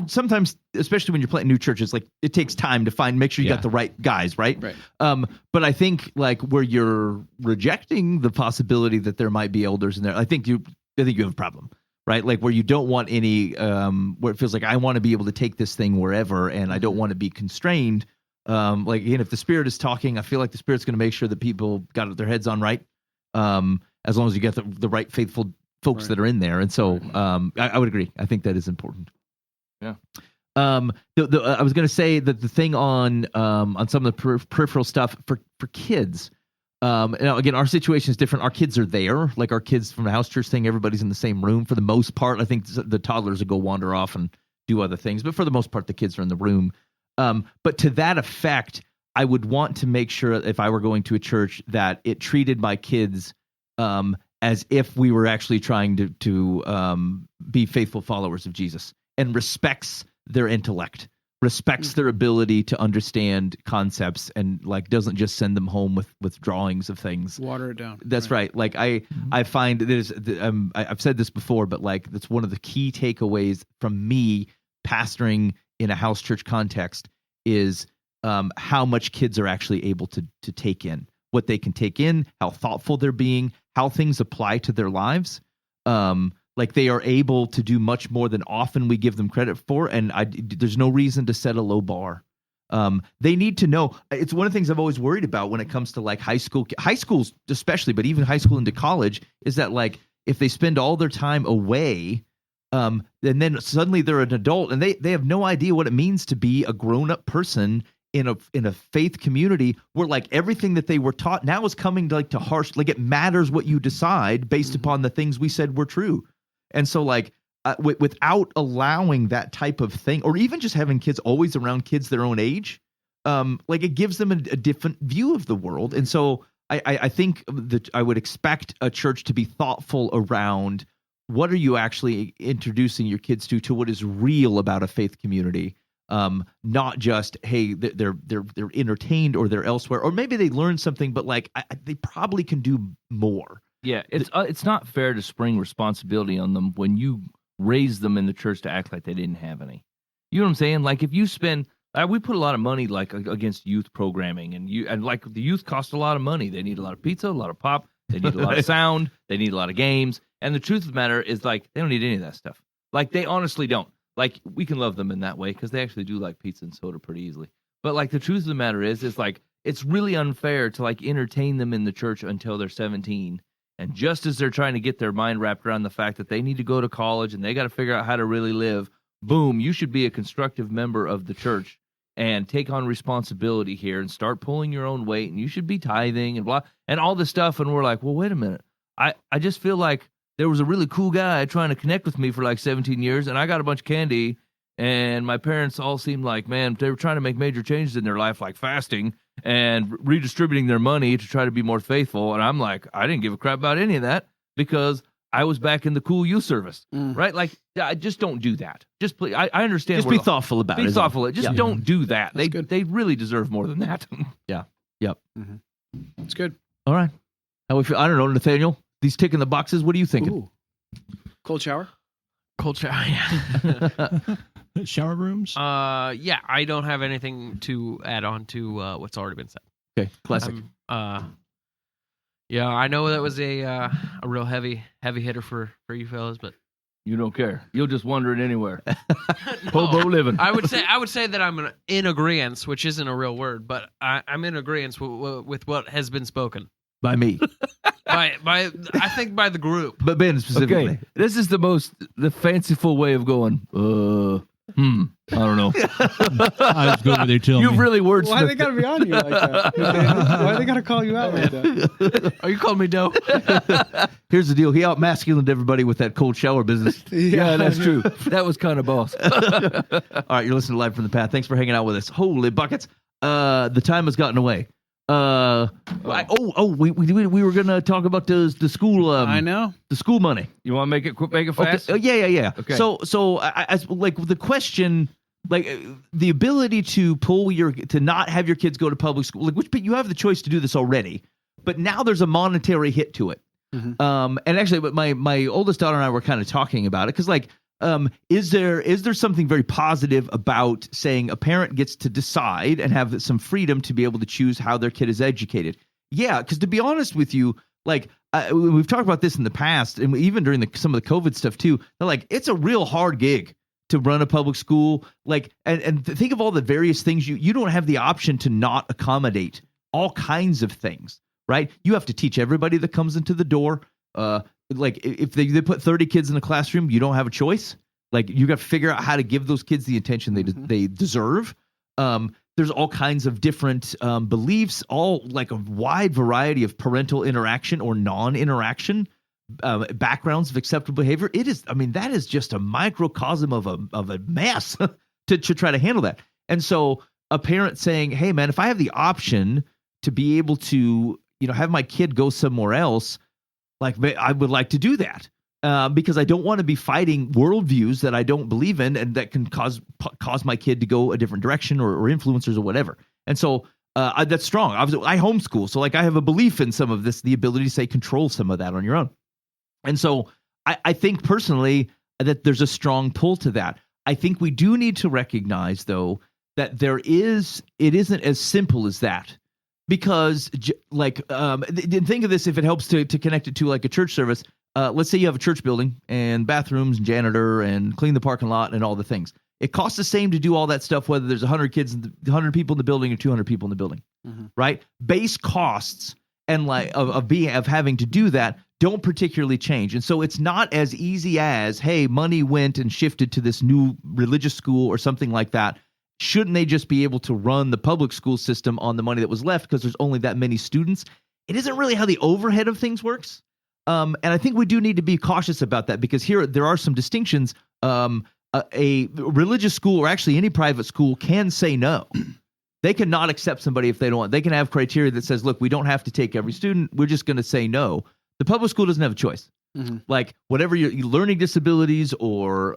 sometimes, especially when you're planting new churches, like it takes time to make sure you got the right guys, right? Right. But I think like where you're rejecting the possibility that there might be elders in there, I think you have a problem, right? Like where you don't want any, where it feels like I want to be able to take this thing wherever, and I don't want to be constrained. Like again, if the Spirit is talking, I feel like the Spirit's going to make sure that people got their heads on right. As long as you get the right faithful folks that are in there. And so I would agree. I think that is important. Yeah. I was going to say that the thing on some of the peripheral stuff for kids, now again, our situation is different. Our kids are there, like our kids from the house church thing, everybody's in the same room for the most part. I think the toddlers will go wander off and do other things, but for the most part, the kids are in the room. But to that effect, I would want to make sure if I were going to a church that it treated my kids as if we were actually trying to be faithful followers of Jesus, and respects their intellect, respects their ability to understand concepts, and like doesn't just send them home with drawings of things. Water it down. That's right. Like I find I've said this before, but like that's one of the key takeaways from me pastoring in a house church context is how much kids are actually able to take in, what they can take in, how thoughtful they're being, how things apply to their lives. Like they are able to do much more than often we give them credit for, and there's no reason to set a low bar. They need to know. It's one of the things I've always worried about when it comes to like high schools especially, but even high school into college, is that like if they spend all their time away, and then suddenly they're an adult and they have no idea what it means to be a grown-up person in a faith community where like everything that they were taught now is coming to harsh, like it matters what you decide based upon the things we said were true. And so like without allowing that type of thing, or even just having kids always around kids their own age, like it gives them a different view of the world. And so I think that I would expect a church to be thoughtful around what are you actually introducing your kids to what is real about a faith community. Not just, hey, they're entertained or they're elsewhere, or maybe they learn something, but like they probably can do more. Yeah, it's not fair to spring responsibility on them when you raise them in the church to act like they didn't have any. You know what I'm saying? Like if you spend, we put a lot of money like against youth programming, and like the youth cost a lot of money. They need a lot of pizza, a lot of pop, they need a lot of sound, they need a lot of games. And the truth of the matter is like they don't need any of that stuff. Like they honestly don't. Like we can love them in that way because they actually do like pizza and soda pretty easily. But like the truth of the matter is like it's really unfair to like entertain them in the church until they're 17. And just as they're trying to get their mind wrapped around the fact that they need to go to college and they got to figure out how to really live, boom, you should be a constructive member of the church and take on responsibility here and start pulling your own weight, and you should be tithing and blah and all this stuff. And we're like, well, wait a minute. I just feel like there was a really cool guy trying to connect with me for like 17 years, and I got a bunch of candy, and my parents all seemed like, man, they were trying to make major changes in their life, like fasting and redistributing their money to try to be more faithful. And I'm like, I didn't give a crap about any of that because I was back in the cool youth service, right? Like, I just don't do that. Just please, I understand. Just be thoughtful about it. Be thoughtful. Just don't do that. They really deserve more than that. Yeah. Yep. It's good. All right. How we feel? I don't know, Nathaniel. These ticking the boxes. What are you thinking? Ooh. Cold shower? Cold shower, yeah. Shower rooms? Yeah, I don't have anything to add on to what's already been said. Okay, classic. Yeah, I know that was a real heavy hitter for you fellas, but You don't care. You'll just wander it anywhere. no, Hobo living. I would say that I'm in agreement, which isn't a real word, but I'm in agreement with what has been spoken By me. by I think by the group. But Ben specifically. Okay, this is the fanciful way of going. I don't know. I just go where they tell You've me. really wordsmithed. Why they gotta be on you like that? Why they gotta call you out like that? Are you calling me Doe? Here's the deal. He out masculined everybody with that cold shower business. Yeah, that's true. That was kind of boss. All right, you're listening to Live from the Path. Thanks for hanging out with us. Holy buckets. The time has gotten away. We were gonna talk about the school. I know. The school money. You want to make it fast? Okay. Yeah. Okay. So I like the question, like the ability to to not have your kids go to public school, like but you have the choice to do this already, but now there's a monetary hit to it. And actually, but my oldest daughter and I were kind of talking about it because is there something very positive about saying a parent gets to decide and have some freedom to be able to choose how their kid is educated? Yeah, because to be honest with you, like we've talked about this in the past, and even during some of the COVID stuff too. Like it's a real hard gig to run a public school. Like and think of all the various things you don't have the option to not accommodate all kinds of things, right? You have to teach everybody that comes into the door. Like if they put 30 kids in a classroom, you don't have a choice. Like you got to figure out how to give those kids the attention they deserve. There's all kinds of different beliefs, all like a wide variety of parental interaction or non-interaction, backgrounds of acceptable behavior. That is just a microcosm of a mess to try to handle that. And so a parent saying, "Hey man, if I have the option to be able to, have my kid go somewhere else, like I would like to do that because I don't want to be fighting worldviews that I don't believe in and that can cause my kid to go a different direction or influencers or whatever." And so that's strong. I homeschool, so like I have a belief in some of this, the ability to say control some of that on your own. And so I think personally that there's a strong pull to that. I think we do need to recognize though that it isn't as simple as that. Because think of this, if it helps to connect it to like a church service, let's say you have a church building and bathrooms and janitor and clean the parking lot and all the things. It costs the same to do all that stuff, whether there's 100 people in the building or 200 people in the building, right? Base costs and of having to do that don't particularly change. And so it's not as easy as, hey, money went and shifted to this new religious school or something like that. Shouldn't they just be able to run the public school system on the money that was left because there's only that many students? It isn't really how the overhead of things works. And I think we do need to be cautious about that because here there are some distinctions. A religious school or actually any private school can say no. They cannot accept somebody if they don't want. They can have criteria that says, look, we don't have to take every student. We're just going to say no. The public school doesn't have a choice. Like whatever your learning disabilities or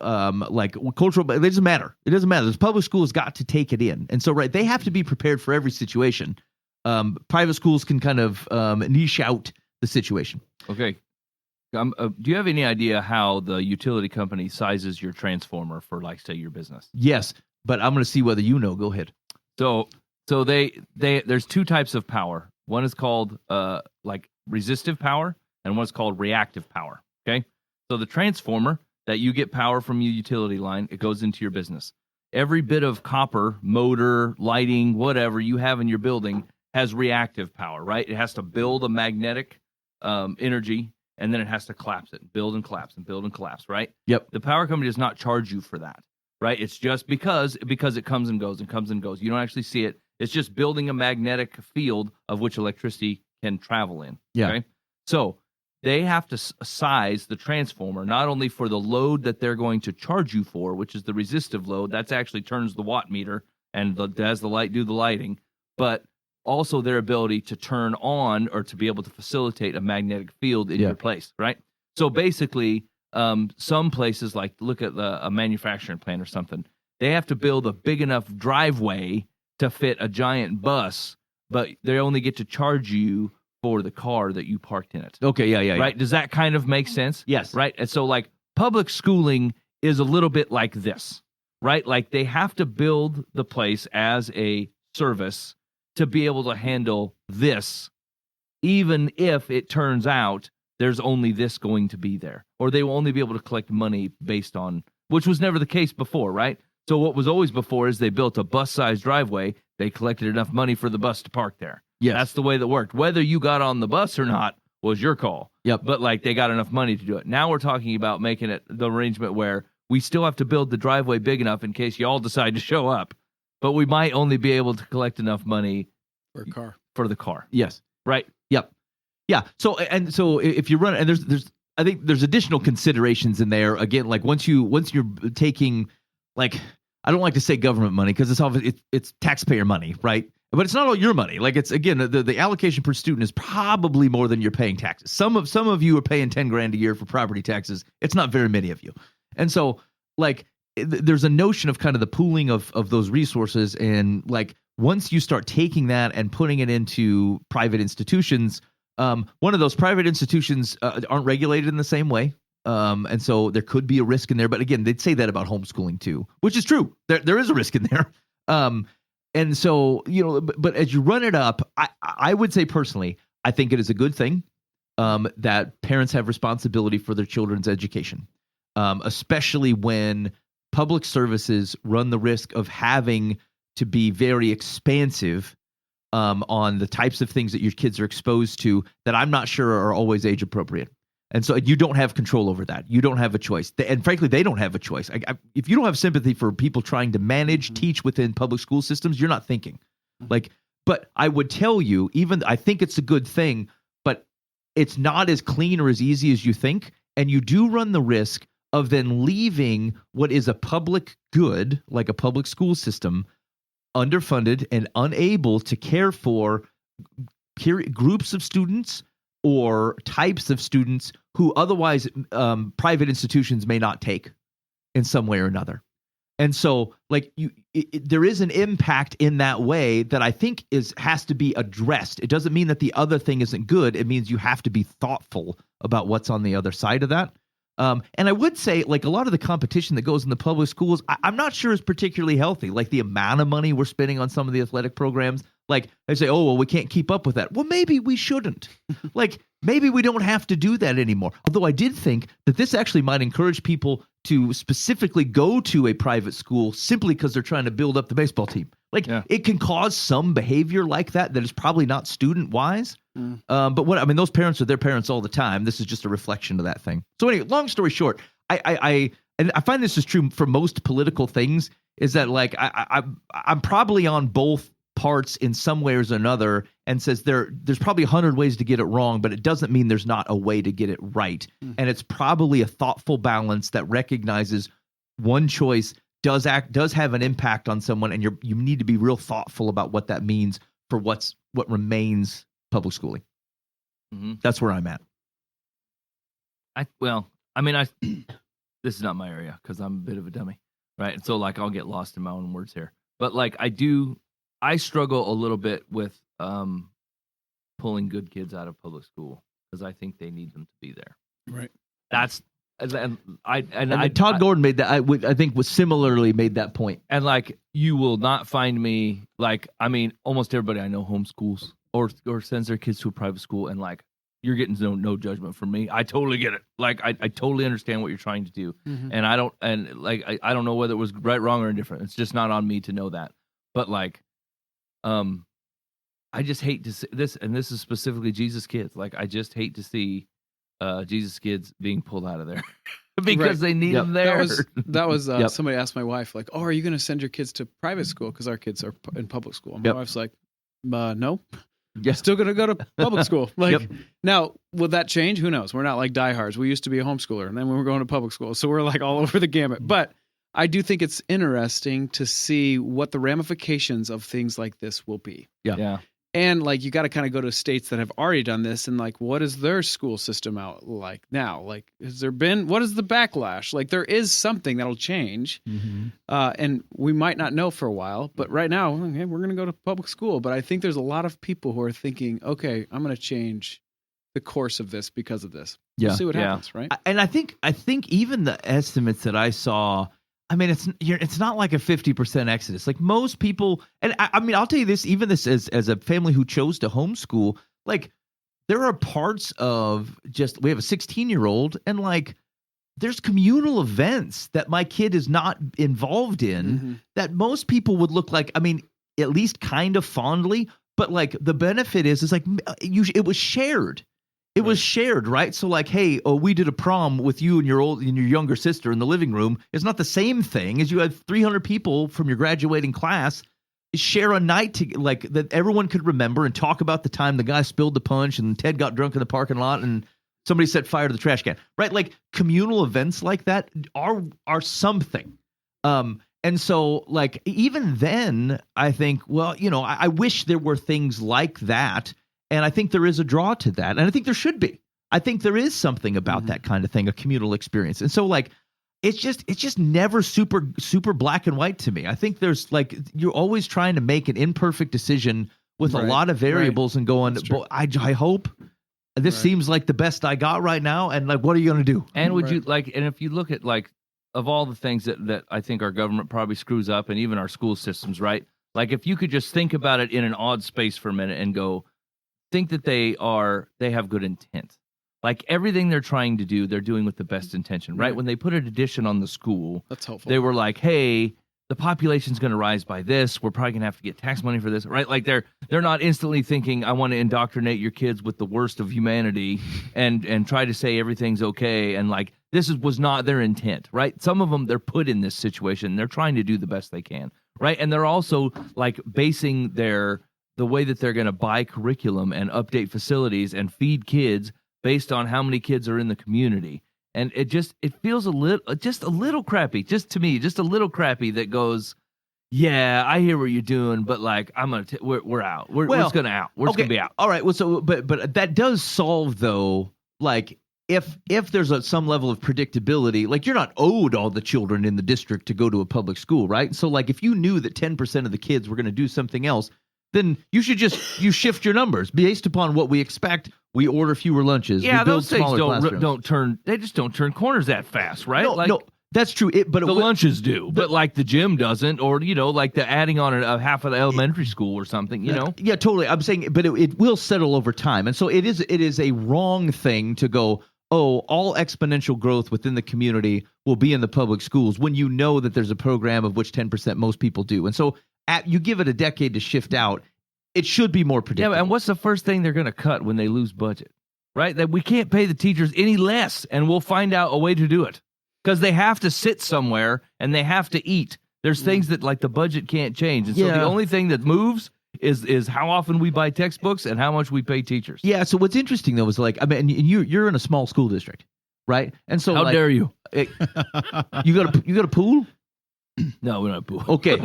like cultural, it doesn't matter. It doesn't matter. The public school has got to take it in. And so, right, they have to be prepared for every situation. Private schools can kind of niche out the situation. Okay. Do you have any idea how the utility company sizes your transformer for, like, say, your business? Yes, but I'm going to see whether you know. Go ahead. So there's two types of power. One is called like resistive power, and one's called reactive power. Okay, so the transformer that you get power from your utility line, it goes into your business. Every bit of copper, motor, lighting, whatever you have in your building has reactive power, right? It has to build a magnetic energy, and then it has to collapse it, build and collapse, and build and collapse, right? Yep. The power company does not charge you for that, right? It's just because it comes and goes and comes and goes. You don't actually see it. It's just building a magnetic field of which electricity can travel in. Yeah. Okay? So they have to size the transformer not only for the load that they're going to charge you for, which is the resistive load, that's actually turns the watt meter and does the light do the lighting, but also their ability to turn on or to be able to facilitate a magnetic field in your place, right? So basically, some places, like look at a manufacturing plant or something, they have to build a big enough driveway to fit a giant bus, but they only get to charge you for the car that you parked in it. Okay, yeah. Right? Does that kind of make sense? Yes. Right? And so, like, public schooling is a little bit like this, right? Like, they have to build the place as a service to be able to handle this, even if it turns out there's only this going to be there, or they will only be able to collect money based on, which was never the case before, right? So what was always before is they built a bus-sized driveway, they collected enough money for the bus to park there. Yes. That's the way that worked. Whether you got on the bus or not was your call. Yep. But like they got enough money to do it. Now we're talking about making it the arrangement where we still have to build the driveway big enough in case you all decide to show up, but we might only be able to collect enough money For a car. for the car. Yes. Right. Yep. Yeah. So if you run, and I think there's additional considerations in there. Again, like once you're taking, like, I don't like to say government money because it's taxpayer money, right? But it's not all your money. Like, it's, again, the allocation per student is probably more than you're paying taxes. Some of you are paying $10,000 a year for property taxes. It's not very many of you. And so, like, there's a notion of kind of the pooling of those resources. And, like, once you start taking that and putting it into private institutions, one of those private institutions aren't regulated in the same way. And so there could be a risk in there. But again, they'd say that about homeschooling too, which is true. There is a risk in there. And so, but as you run it up, I would say personally, I think it is a good thing that parents have responsibility for their children's education, especially when public services run the risk of having to be very expansive on the types of things that your kids are exposed to that I'm not sure are always age appropriate. And so you don't have control over that. You don't have a choice. And frankly, they don't have a choice. If you don't have sympathy for people trying to manage, teach within public school systems, you're not thinking. But I would tell you, I think it's a good thing, but it's not as clean or as easy as you think. And you do run the risk of then leaving what is a public good, like a public school system, underfunded and unable to care for groups of students or types of students who otherwise private institutions may not take in some way or another. And so, like, there is an impact in that way that I think has to be addressed. It doesn't mean that the other thing isn't good. It means you have to be thoughtful about what's on the other side of that. And I would say, like, a lot of the competition that goes in the public schools, I'm not sure is particularly healthy. Like, the amount of money we're spending on some of the athletic programs, like, they say, oh, well, we can't keep up with that. Well, maybe we shouldn't. Like, maybe we don't have to do that anymore. Although I did think that this actually might encourage people to specifically go to a private school simply because they're trying to build up the baseball team. Like, It can cause some behavior like that is probably not student wise. But those parents are their parents all the time. This is just a reflection of that thing. So anyway, long story short, I find this is true for most political things, is that, like, I'm probably on both parts in some way or another, and says there's probably 100 ways to get it wrong, but it doesn't mean there's not a way to get it right. And it's probably a thoughtful balance that recognizes one choice does have an impact on someone, and you need to be real thoughtful about what that means for what remains public schooling. That's where I'm at. This is not my area because I'm a bit of a dummy, right? And so, like, I'll get lost in my own words here. But, like, I struggle a little bit with pulling good kids out of public school because I think they need them to be there. Right. Todd Gordon made that. I think was similarly made that point. And, like, you will not find me, like, almost everybody I know homeschools or sends their kids to a private school, and, like, you're getting no judgment from me. I totally get it. Like, I totally understand what you're trying to do, and I don't know whether it was right, wrong, or indifferent. It's just not on me to know that. But, like, I just hate to see this, and this is specifically Jesus kids. Like, I just hate to see Jesus kids being pulled out of there because they need them there. That was somebody asked my wife, like, "Oh, are you going to send your kids to private school because our kids are in public school?" And my wife's like, "No, still going to go to public school." Like, now, will that change? Who knows? We're not like diehards. We used to be a homeschooler, and then we were going to public school, so we're like all over the gamut. But I do think it's interesting to see what the ramifications of things like this will be. Yeah. And, like, you got to kind of go to states that have already done this, and, like, what is their school system out like now? Like, what is the backlash? Like, there is something that'll change, and we might not know for a while, but right now, okay, we're going to go to public school. But I think there's a lot of people who are thinking, okay, I'm going to change the course of this because of this. We'll see what happens, right? And I think even the estimates that I saw, it's not like a 50% exodus. Like, most people, and I'll tell you this, even this as a family who chose to homeschool, like, there are parts of we have a 16-year-old, and, like, there's communal events that my kid is not involved in that most people would look like, at least kind of fondly, but, like, the benefit is like it was shared. It was shared, right? So like, hey, we did a prom with you and your younger sister in the living room. It's not the same thing as you had 300 people from your graduating class share a night that everyone could remember and talk about the time the guy spilled the punch and Ted got drunk in the parking lot and somebody set fire to the trash can, right? Like communal events like that are something. And so like even then I think, well, I wish there were things like that. And I think there is a draw to that. And I think there should be. I think there is something about that kind of thing, a communal experience. And so like, it's just never super black and white to me. I think there's like, you're always trying to make an imperfect decision with a lot of variables and going, I hope this seems like the best I got right now. And like, what are you going to do? And would you like, and if you look at like, of all the things that I think our government probably screws up and even our school systems, right? Like if you could just think about it in an odd space for a minute and go, think that they have good intent. Like everything they're trying to do, they're doing with the best intention, right? When they put an addition on the school, that's helpful. They were like, hey, the population's going to rise by this. We're probably going to have to get tax money for this, right? Like they're not instantly thinking, I want to indoctrinate your kids with the worst of humanity and try to say everything's okay. And like, was not their intent, right? Some of them, they're put in this situation. They're trying to do the best they can, right? And they're also like basing the way that they're going to buy curriculum and update facilities and feed kids based on how many kids are in the community. And it feels a little crappy, just to me, just a little crappy that goes, yeah, I hear what you're doing, but like, we're out. We're just going to out. We're just going to be out. All right. Well, so, but that does solve though, like if there's some level of predictability, like you're not owed all the children in the district to go to a public school, right? So like, if you knew that 10% of the kids were going to do something else, then you should you shift your numbers based upon what we expect. We order fewer lunches. Yeah, we build those things smaller don't turn corners that fast, right? No, that's true. But the lunches do, but like the gym doesn't, or like the adding on a half of the elementary school or something, Yeah, totally. I'm saying, but it will settle over time, and so it is a wrong thing to go, oh, all exponential growth within the community will be in the public schools when you know that there's a program of which 10% most people do, and so. You give it a decade to shift out, it should be more predictable. Yeah, and what's the first thing they're going to cut when they lose budget? Right? That we can't pay the teachers any less, and we'll find out a way to do it. Because they have to sit somewhere, and they have to eat. There's things that, like, the budget can't change. And so the only thing that moves is how often we buy textbooks and how much we pay teachers. Yeah, so what's interesting, though, is, like, I mean, you're in a small school district, right? And so, how dare you? You got a pool? No, we don't have pool. Okay.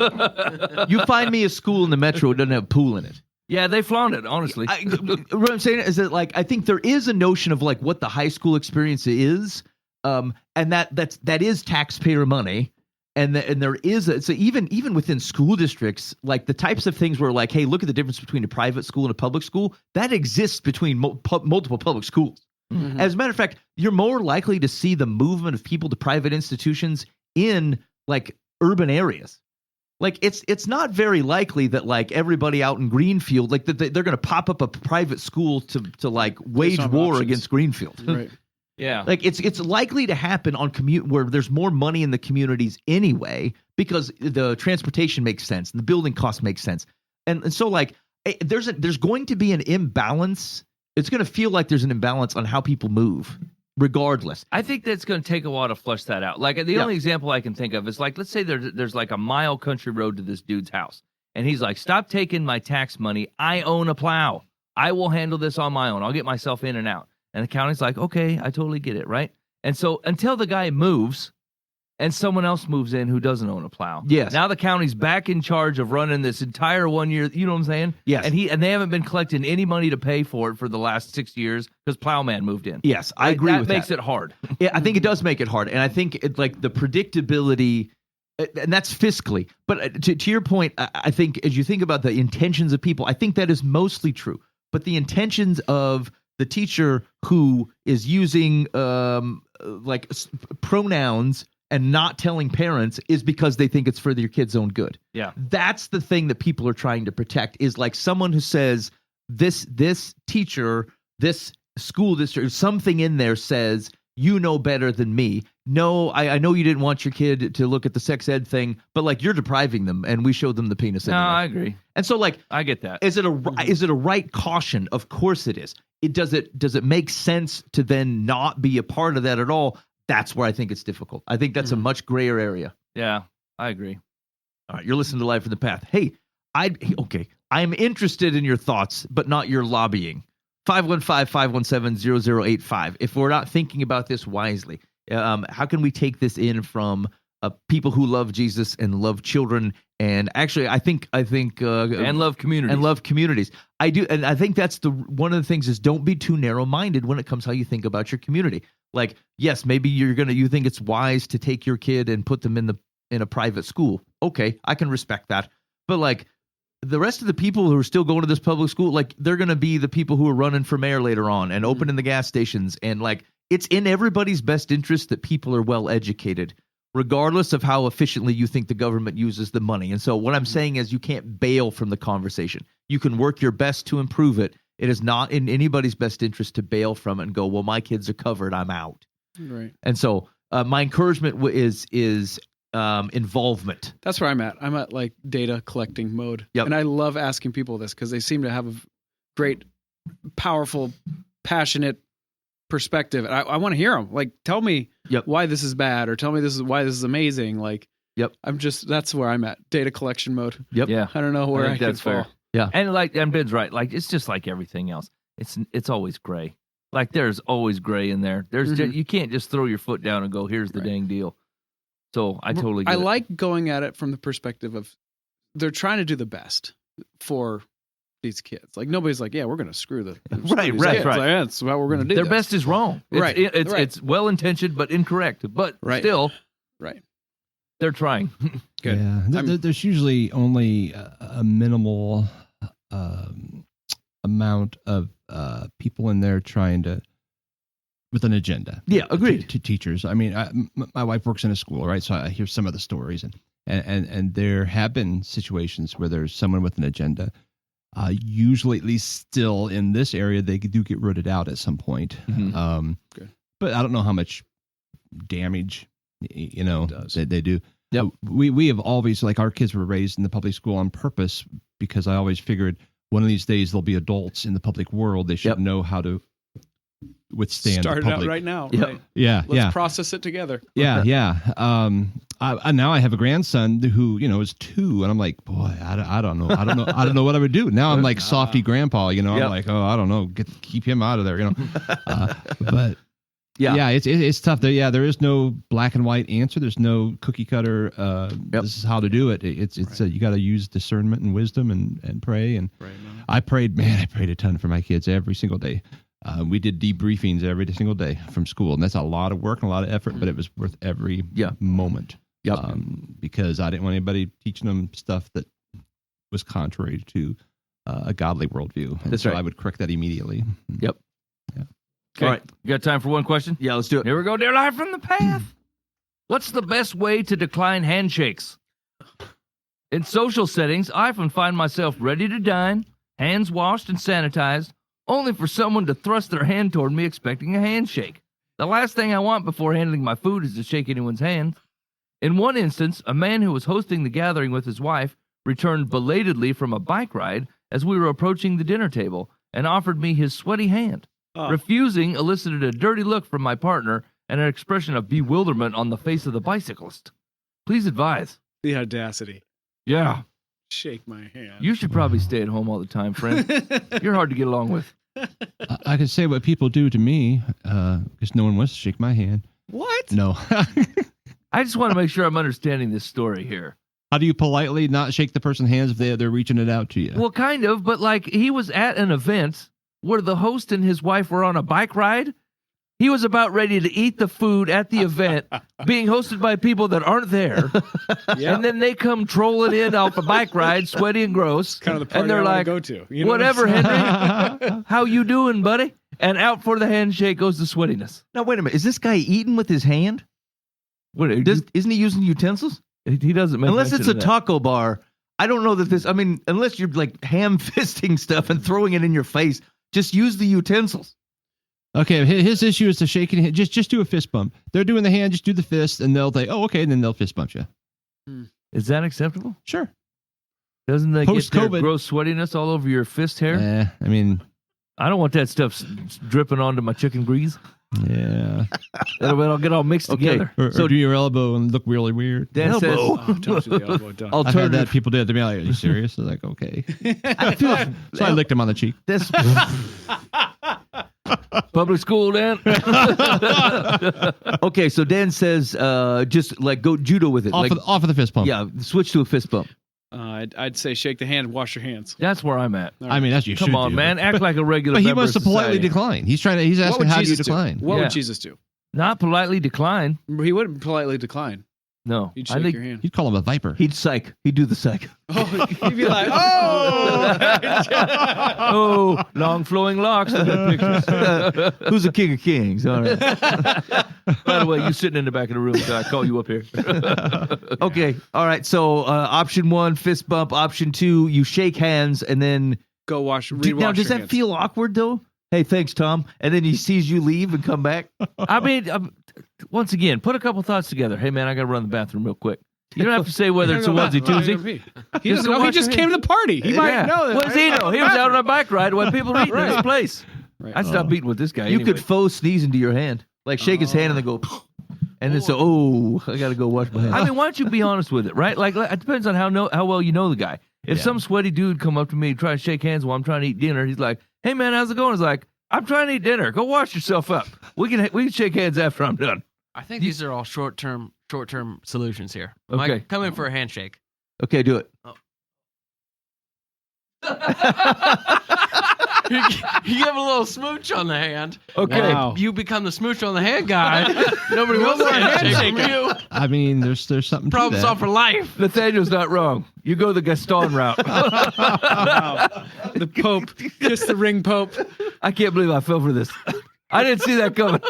You find me a school in the metro that doesn't have a pool in it. Yeah, they flaunt it, honestly. What I'm saying is that, like, I think there is a notion of, like, what the high school experience is, and that is taxpayer money, and there is so even within school districts, like the types of things where, like, hey, look at the difference between a private school and a public school, that exists between multiple public schools. Mm-hmm. As a matter of fact, you're more likely to see the movement of people to private institutions in, like, urban areas. Like it's not very likely that like everybody out in Greenfield, like that they're going to pop up a private school to like wage war against Greenfield. Right. Yeah. Like it's likely to happen on where there's more money in the communities anyway, because the transportation makes sense and the building cost makes sense. And so like there's going to be an imbalance. It's going to feel like there's an imbalance on how people move. Regardless, I think that's going to take a while to flush that out. Like the only example I can think of is like, let's say there's like a mile country road to this dude's house, and he's like, "Stop taking my tax money. I own a plow. I will handle this on my own. I'll get myself in and out." And the county's like, "Okay, I totally get it, right?" And so until the guy moves, and someone else moves in who doesn't own a plow. Yes. Now the county's back in charge of running this entire 1 year. You know what I'm saying? Yes. And they haven't been collecting any money to pay for it for the last 6 years because Plowman moved in. Yes, I agree with that. That makes it hard. Yeah, I think it does make it hard, and I think like the predictability, and that's fiscally. But to your point, I think as you think about the intentions of people, I think that is mostly true. But the intentions of the teacher who is using like pronouns and not telling parents is because they think it's for your kid's own good. Yeah. That's the thing that people are trying to protect, is like someone who says this teacher, this school district, something in there says you know better than me. No, I know you didn't want your kid to look at the sex ed thing, but like you're depriving them, and we showed them the penis. No, anyway. I agree. And so like, I get that. is it a right caution? Of course it is. Does it make sense to then not be a part of that at all? That's where I think it's difficult. I think that's a much grayer area. Yeah, I agree. All right, you're listening to Live from the Path. Hey, I'm interested in your thoughts, but not your lobbying. 515-517-0085. If we're not thinking about this wisely, how can we take this in from people who love Jesus and love children, and actually, I think, And love communities. and love communities. I do, and I think that's one of the things is don't be too narrow-minded when it comes how you think about your community. Like, yes, maybe you think it's wise to take your kid and put them in a private school. Okay, I can respect that, but like, the rest of the people who are still going to this public school, like they're going to be the people who are running for mayor later on and opening the gas stations. And like, it's in everybody's best interest that people are well educated, regardless of how efficiently you think the government uses the money. And so what I'm saying is you can't bail from the conversation. You can work your best to improve it. It is not in anybody's best interest to bail from it and go, well, my kids are covered, I'm out. Right. And so my encouragement is involvement. That's where I'm at. I'm at like data collecting mode. Yep. And I love asking people this because they seem to have a great, powerful, passionate perspective. And I want to hear them. Like, tell me why this is bad, or tell me why this is amazing. Like, that's where I'm at. Data collection mode. Yep. Yeah. I don't know where I think that's can fall. fair. Yeah. And Ben's right. Like, it's just like everything else. It's always gray. Like, there's always gray in there. You can't just throw your foot down and go, here's the dang deal. So I totally get it. like going at it from the perspective of they're trying to do the best for these kids. Like, nobody's like, yeah, we're going to screw these kids. Right. Like, that's what we're going to do. Their best is wrong. Right. It's well-intentioned but incorrect. But still, they're trying. Good. Yeah. There's usually only a minimal amount of people in there trying to, with an agenda. Yeah, agreed. To teachers. I mean, my wife works in a school, right? So I hear some of the stories, and there have been situations where there's someone with an agenda. Usually, at least still in this area, they do get rooted out at some point. But I don't know how much damage, they do. Yep. We have always, like, our kids were raised in the public school on purpose because I always figured one of these days they'll be adults in the public world. They should know how to withstand Start the it public. out right now. Yep. Right? Yeah. Let's process it together. Yeah. Now I have a grandson who, is 2, and I'm like, boy, I don't know. I don't know what I would do. Now I'm like softy grandpa, I'm like, oh, I don't know, keep him out of there, but it's tough. There is no black and white answer. There's no cookie cutter. This is how to do it. It's you got to use discernment and wisdom and pray. And I prayed a ton for my kids every single day. We did debriefings every single day from school, and that's a lot of work and a lot of effort, but it was worth every moment. Because I didn't want anybody teaching them stuff that was contrary to a godly worldview. And I would correct that immediately. Yep. Yeah. Okay. All right. You got time for one question? Yeah, let's do it. Here we go. They're live from the path. What's the best way to decline handshakes? In social settings, I often find myself ready to dine, hands washed and sanitized, only for someone to thrust their hand toward me expecting a handshake. The last thing I want before handling my food is to shake anyone's hand. In one instance, a man who was hosting the gathering with his wife returned belatedly from a bike ride as we were approaching the dinner table and offered me his sweaty hand. Refusing elicited a dirty look from my partner and an expression of bewilderment on the face of the bicyclist. Please advise. The audacity. Yeah. Shake my hand. You should probably stay at home all the time, friend. You're hard to get along with. I can say what people do to me because no one wants to shake my hand. What? No. I just want to make sure I'm understanding this story here. How do you politely not shake the person's hands if they're reaching it out to you? Well, kind of, but like he was at an event where the host and his wife were on a bike ride. He was about ready to eat the food at the event, being hosted by people that aren't there. And then they come trolling in off a bike ride, sweaty and gross. Kind of the party and they're I like, go to. You know whatever, Henry. How you doing, buddy? And out for the handshake goes the sweatiness. Now, wait a minute. Is this guy eating with his hand? Isn't he using utensils? He doesn't make Unless it's a mention of that. taco bar. I don't know that this, unless you're like ham fisting stuff and throwing it in your face, just use the utensils. Okay, his issue is to shake hand. Just do a fist bump. They're doing the hand, just do the fist, and they'll say, "Oh, okay," and then they'll fist bump you. Is that acceptable? Sure. Doesn't that get their Post-COVID. gross sweatiness all over your fist hair? I mean, I don't want that stuff dripping onto my chicken grease. yeah. It'll get all mixed together. Or do your elbow and look really weird. Dan says, Oh, don't do the elbow. Don't. I've had that. People did. They'd be like, "Are you serious?" They're like, "Okay." So I licked him on the cheek. this public school, Dan. Okay, so Dan says, just like go judo with it. Off of the fist pump. Yeah, switch to a fist bump. I'd say shake the hand, wash your hands. That's where I'm at. I mean, that's what you should Come on, do. man, act like a regular. But he member wants to of politely society. decline. He's asking how do you decline. What Yeah. would Jesus do? Not politely decline. He wouldn't politely decline. No, He'd I shake think your hand. You'd call him a viper. he'd psych. He'd do the psych. Oh, he'd be like, oh! Oh, long flowing locks. Pictures. Who's the king of kings? All right. By the way, you sitting in the back of the room, so I call you up here. Okay. All right. So option 1, fist bump. Option 2, you shake hands and then. Go wash. Now, does that feel awkward though? Hey, thanks, Tom. And then he sees you leave and come back. I mean, once again, put a couple thoughts together. Hey, man, I got to run to the bathroom real quick. You don't have to say whether it's a onesie twosie. He doesn't know. He just came to the party. He might know that. What does he know? He was out on a bike ride when people were eating in his place. Right. I'd stop eating with this guy. You You could faux sneeze into your hand. Like shake his hand and then go, and then say, "Oh, I got to go wash my hands." I mean, why don't you be honest with it, right? Like it depends on how well you know the guy. If some sweaty dude come up to me try to shake hands while I'm trying to eat dinner, he's like, "Hey man, how's it going?" He's like, "I'm trying to eat dinner. Go wash yourself up. We can shake hands after I'm done." I think these are all short-term solutions here. Okay. Mike, come in for a handshake. Okay, do it. You give a little smooch on the hand. Okay. and Wow. you become the smooch on the hand guy. Nobody wants a handshake from you. I mean, there's something Problem to that. solved for life. Nathaniel's not wrong. You go the Gaston route. The Pope, kiss the ring Pope. I can't believe I fell for this. I didn't see that coming.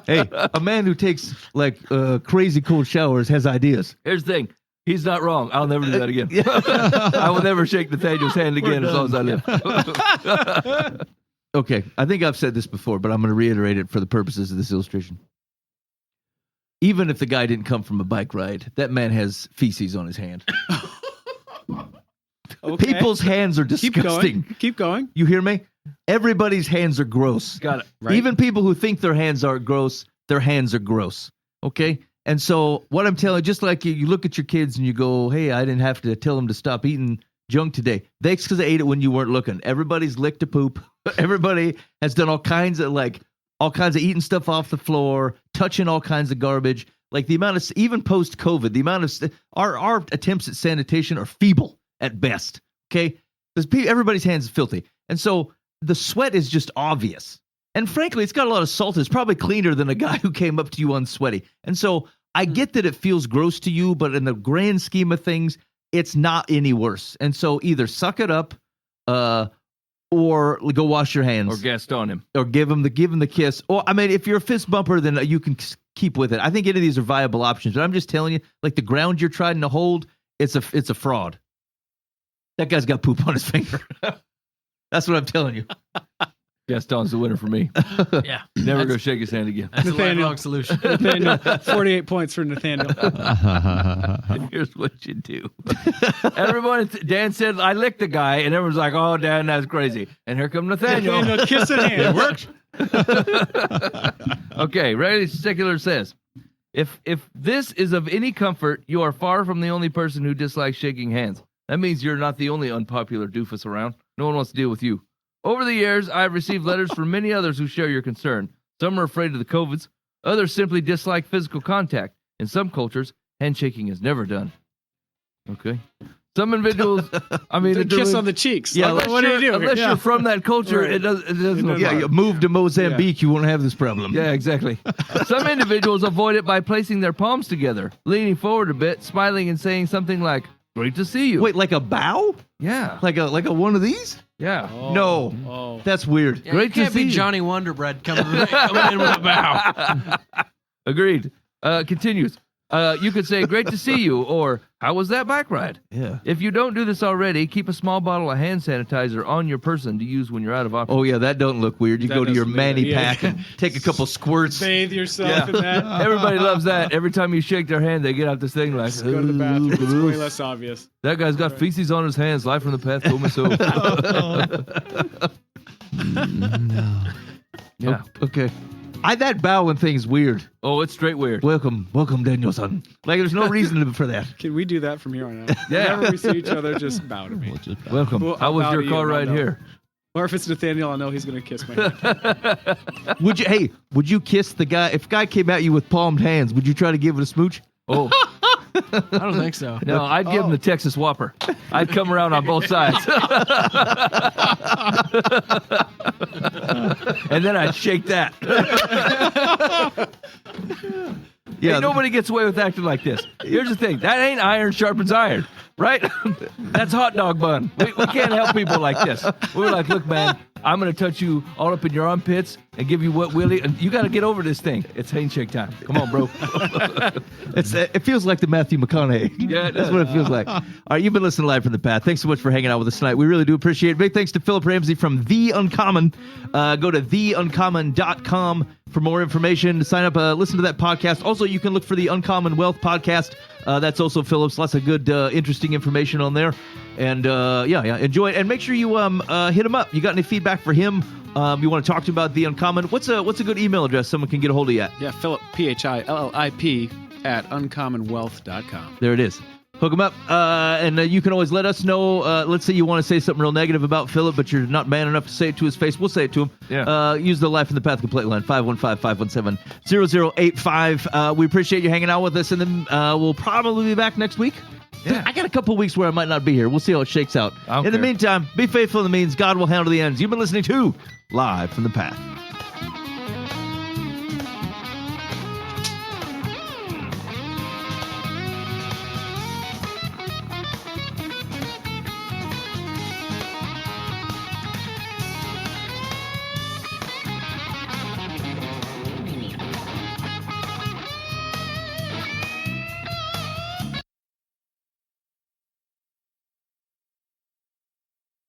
Hey, a man who takes like crazy cold showers has ideas. Here's the thing. He's not wrong. I'll never do that again. I will never shake Nathaniel's hand again as long as I live. Okay, I think I've said this before, but I'm going to reiterate it for the purposes of this illustration. Even if the guy didn't come from a bike ride, that man has feces on his hand. Okay. People's hands are Keep disgusting. going. Keep going. You hear me? Everybody's hands are gross. Got it. Right. Even people who think their hands are gross, their hands are gross. Okay? And so what I'm telling you, just like you look at your kids and you go, hey, I didn't have to tell them to stop eating junk today. That's because they ate it when you weren't looking. Everybody's licked a poop. Everybody has done all kinds of eating stuff off the floor, touching all kinds of garbage. Like the amount of, even post-COVID, the amount of, our attempts at sanitation are feeble at best. Okay? Because everybody's hands are filthy. And so the sweat is just obvious. And frankly, it's got a lot of salt. It's probably cleaner than a guy who came up to you unsweaty. And so I get that it feels gross to you, but in the grand scheme of things, it's not any worse. And so either suck it up, or go wash your hands, Or Gaston him. or give him the kiss. Or I mean, if you're a fist bumper, then you can keep with it. I think any of these are viable options. But I'm just telling you, like the ground you're trying to hold, it's a fraud. That guy's got poop on his finger. That's what I'm telling you. Gaston's the winner for me. Yeah. Never go shake his hand again. That's a Nathaniel. lifelong solution. Nathaniel, 48 points for Nathaniel. Here's what you do. Everyone, Dan said, I licked the guy, and everyone's like, oh, Dan, that's crazy. And here comes Nathaniel. Nathaniel, kiss in hand. Works. Okay, Ready Secular says, if this is of any comfort, you are far from the only person who dislikes shaking hands. That means you're not the only unpopular doofus around. No one wants to deal with you. Over the years, I have received letters from many others who share your concern. Some are afraid of the COVIDs. Others simply dislike physical contact. In some cultures, handshaking is never done. Okay. Some individuals, I mean, A kiss on the cheeks. Yeah, Like, what do you do? Unless here? you're from that culture, Right. it doesn't Yeah, apply. Yeah, you move to Mozambique, you won't have this problem. Yeah, exactly. Some individuals avoid it by placing their palms together, leaning forward a bit, smiling, and saying something like, "Great to see you." Wait, like a bow? Yeah. Like a one of these? Yeah. No. Oh. That's weird. Yeah, Great you to can't see be you. Johnny Wonderbread coming in with a bow. Agreed. Continues. You could say, great to see you, or how was that bike ride? Yeah. If you don't do this already, keep a small bottle of hand sanitizer on your person to use when you're out of office. Oh, yeah, that don't look weird. You That go to your doesn't look Manny weird, yeah. pack and take a couple squirts. Bathe yourself Yeah. in that. Everybody loves that. Every time you shake their hand, they get out this thing like, Just go to the bathroom. It's way less obvious. that guy's got feces on his hands, live from the path, told me so. Yeah. Okay. That bowing thing's weird. Oh, it's straight weird. Welcome, Daniel-san. Like, there's no reason for that. Can we do that from here on out? Yeah. Whenever we see each other, just bow to me. We'll just bow. Welcome. Well, How was I'll your bow to car you, ride I'll know. here? Or if it's Nathaniel, I know he's going to kiss my hand. Would you kiss the guy? If a guy came at you with palmed hands, would you try to give it a smooch? Oh, I don't think so. no, I'd give him the Texas Whopper. I'd come around on both sides. And then I'd shake that. Yeah. Hey, nobody gets away with acting like this. Here's the thing. That ain't iron sharpens iron, right? That's hot dog bun. We can't help people like this. We're like, look, man, I'm going to touch you all up in your armpits and give you what Willie. And you got to get over this thing. It's handshake time. Come on, bro. It feels like the Matthew McConaughey. Yeah, it That's does. what it feels like. All right, you've been listening live from the path. Thanks so much for hanging out with us tonight. We really do appreciate it. Big thanks to Phillip Ramsay from The Uncommon. Go to theuncommon.com for more information. Sign up, listen to that podcast. Also, you can look for the Uncommon Wealth podcast. That's also Phillip's. Lots of good, interesting information on there. And enjoy it. And make sure you hit him up. You got any feedback for him? You want to talk to him about The Uncommon? What's a good email address someone can get a hold of you at? Yeah, Phillip, Phillip, at uncommonwealth.com. There it is. Hook them up. And you can always let us know. Let's say you want to say something real negative about Phillip, but you're not man enough to say it to his face. We'll say it to him. Yeah. Use the Life in the Path complaint line, 515-517-0085. We appreciate you hanging out with us, and then we'll probably be back next week. Yeah. I got a couple weeks where I might not be here. We'll see how it shakes out. I don't In the care. meantime, be faithful in the means. God will handle the ends. You've been listening to Live from the Path.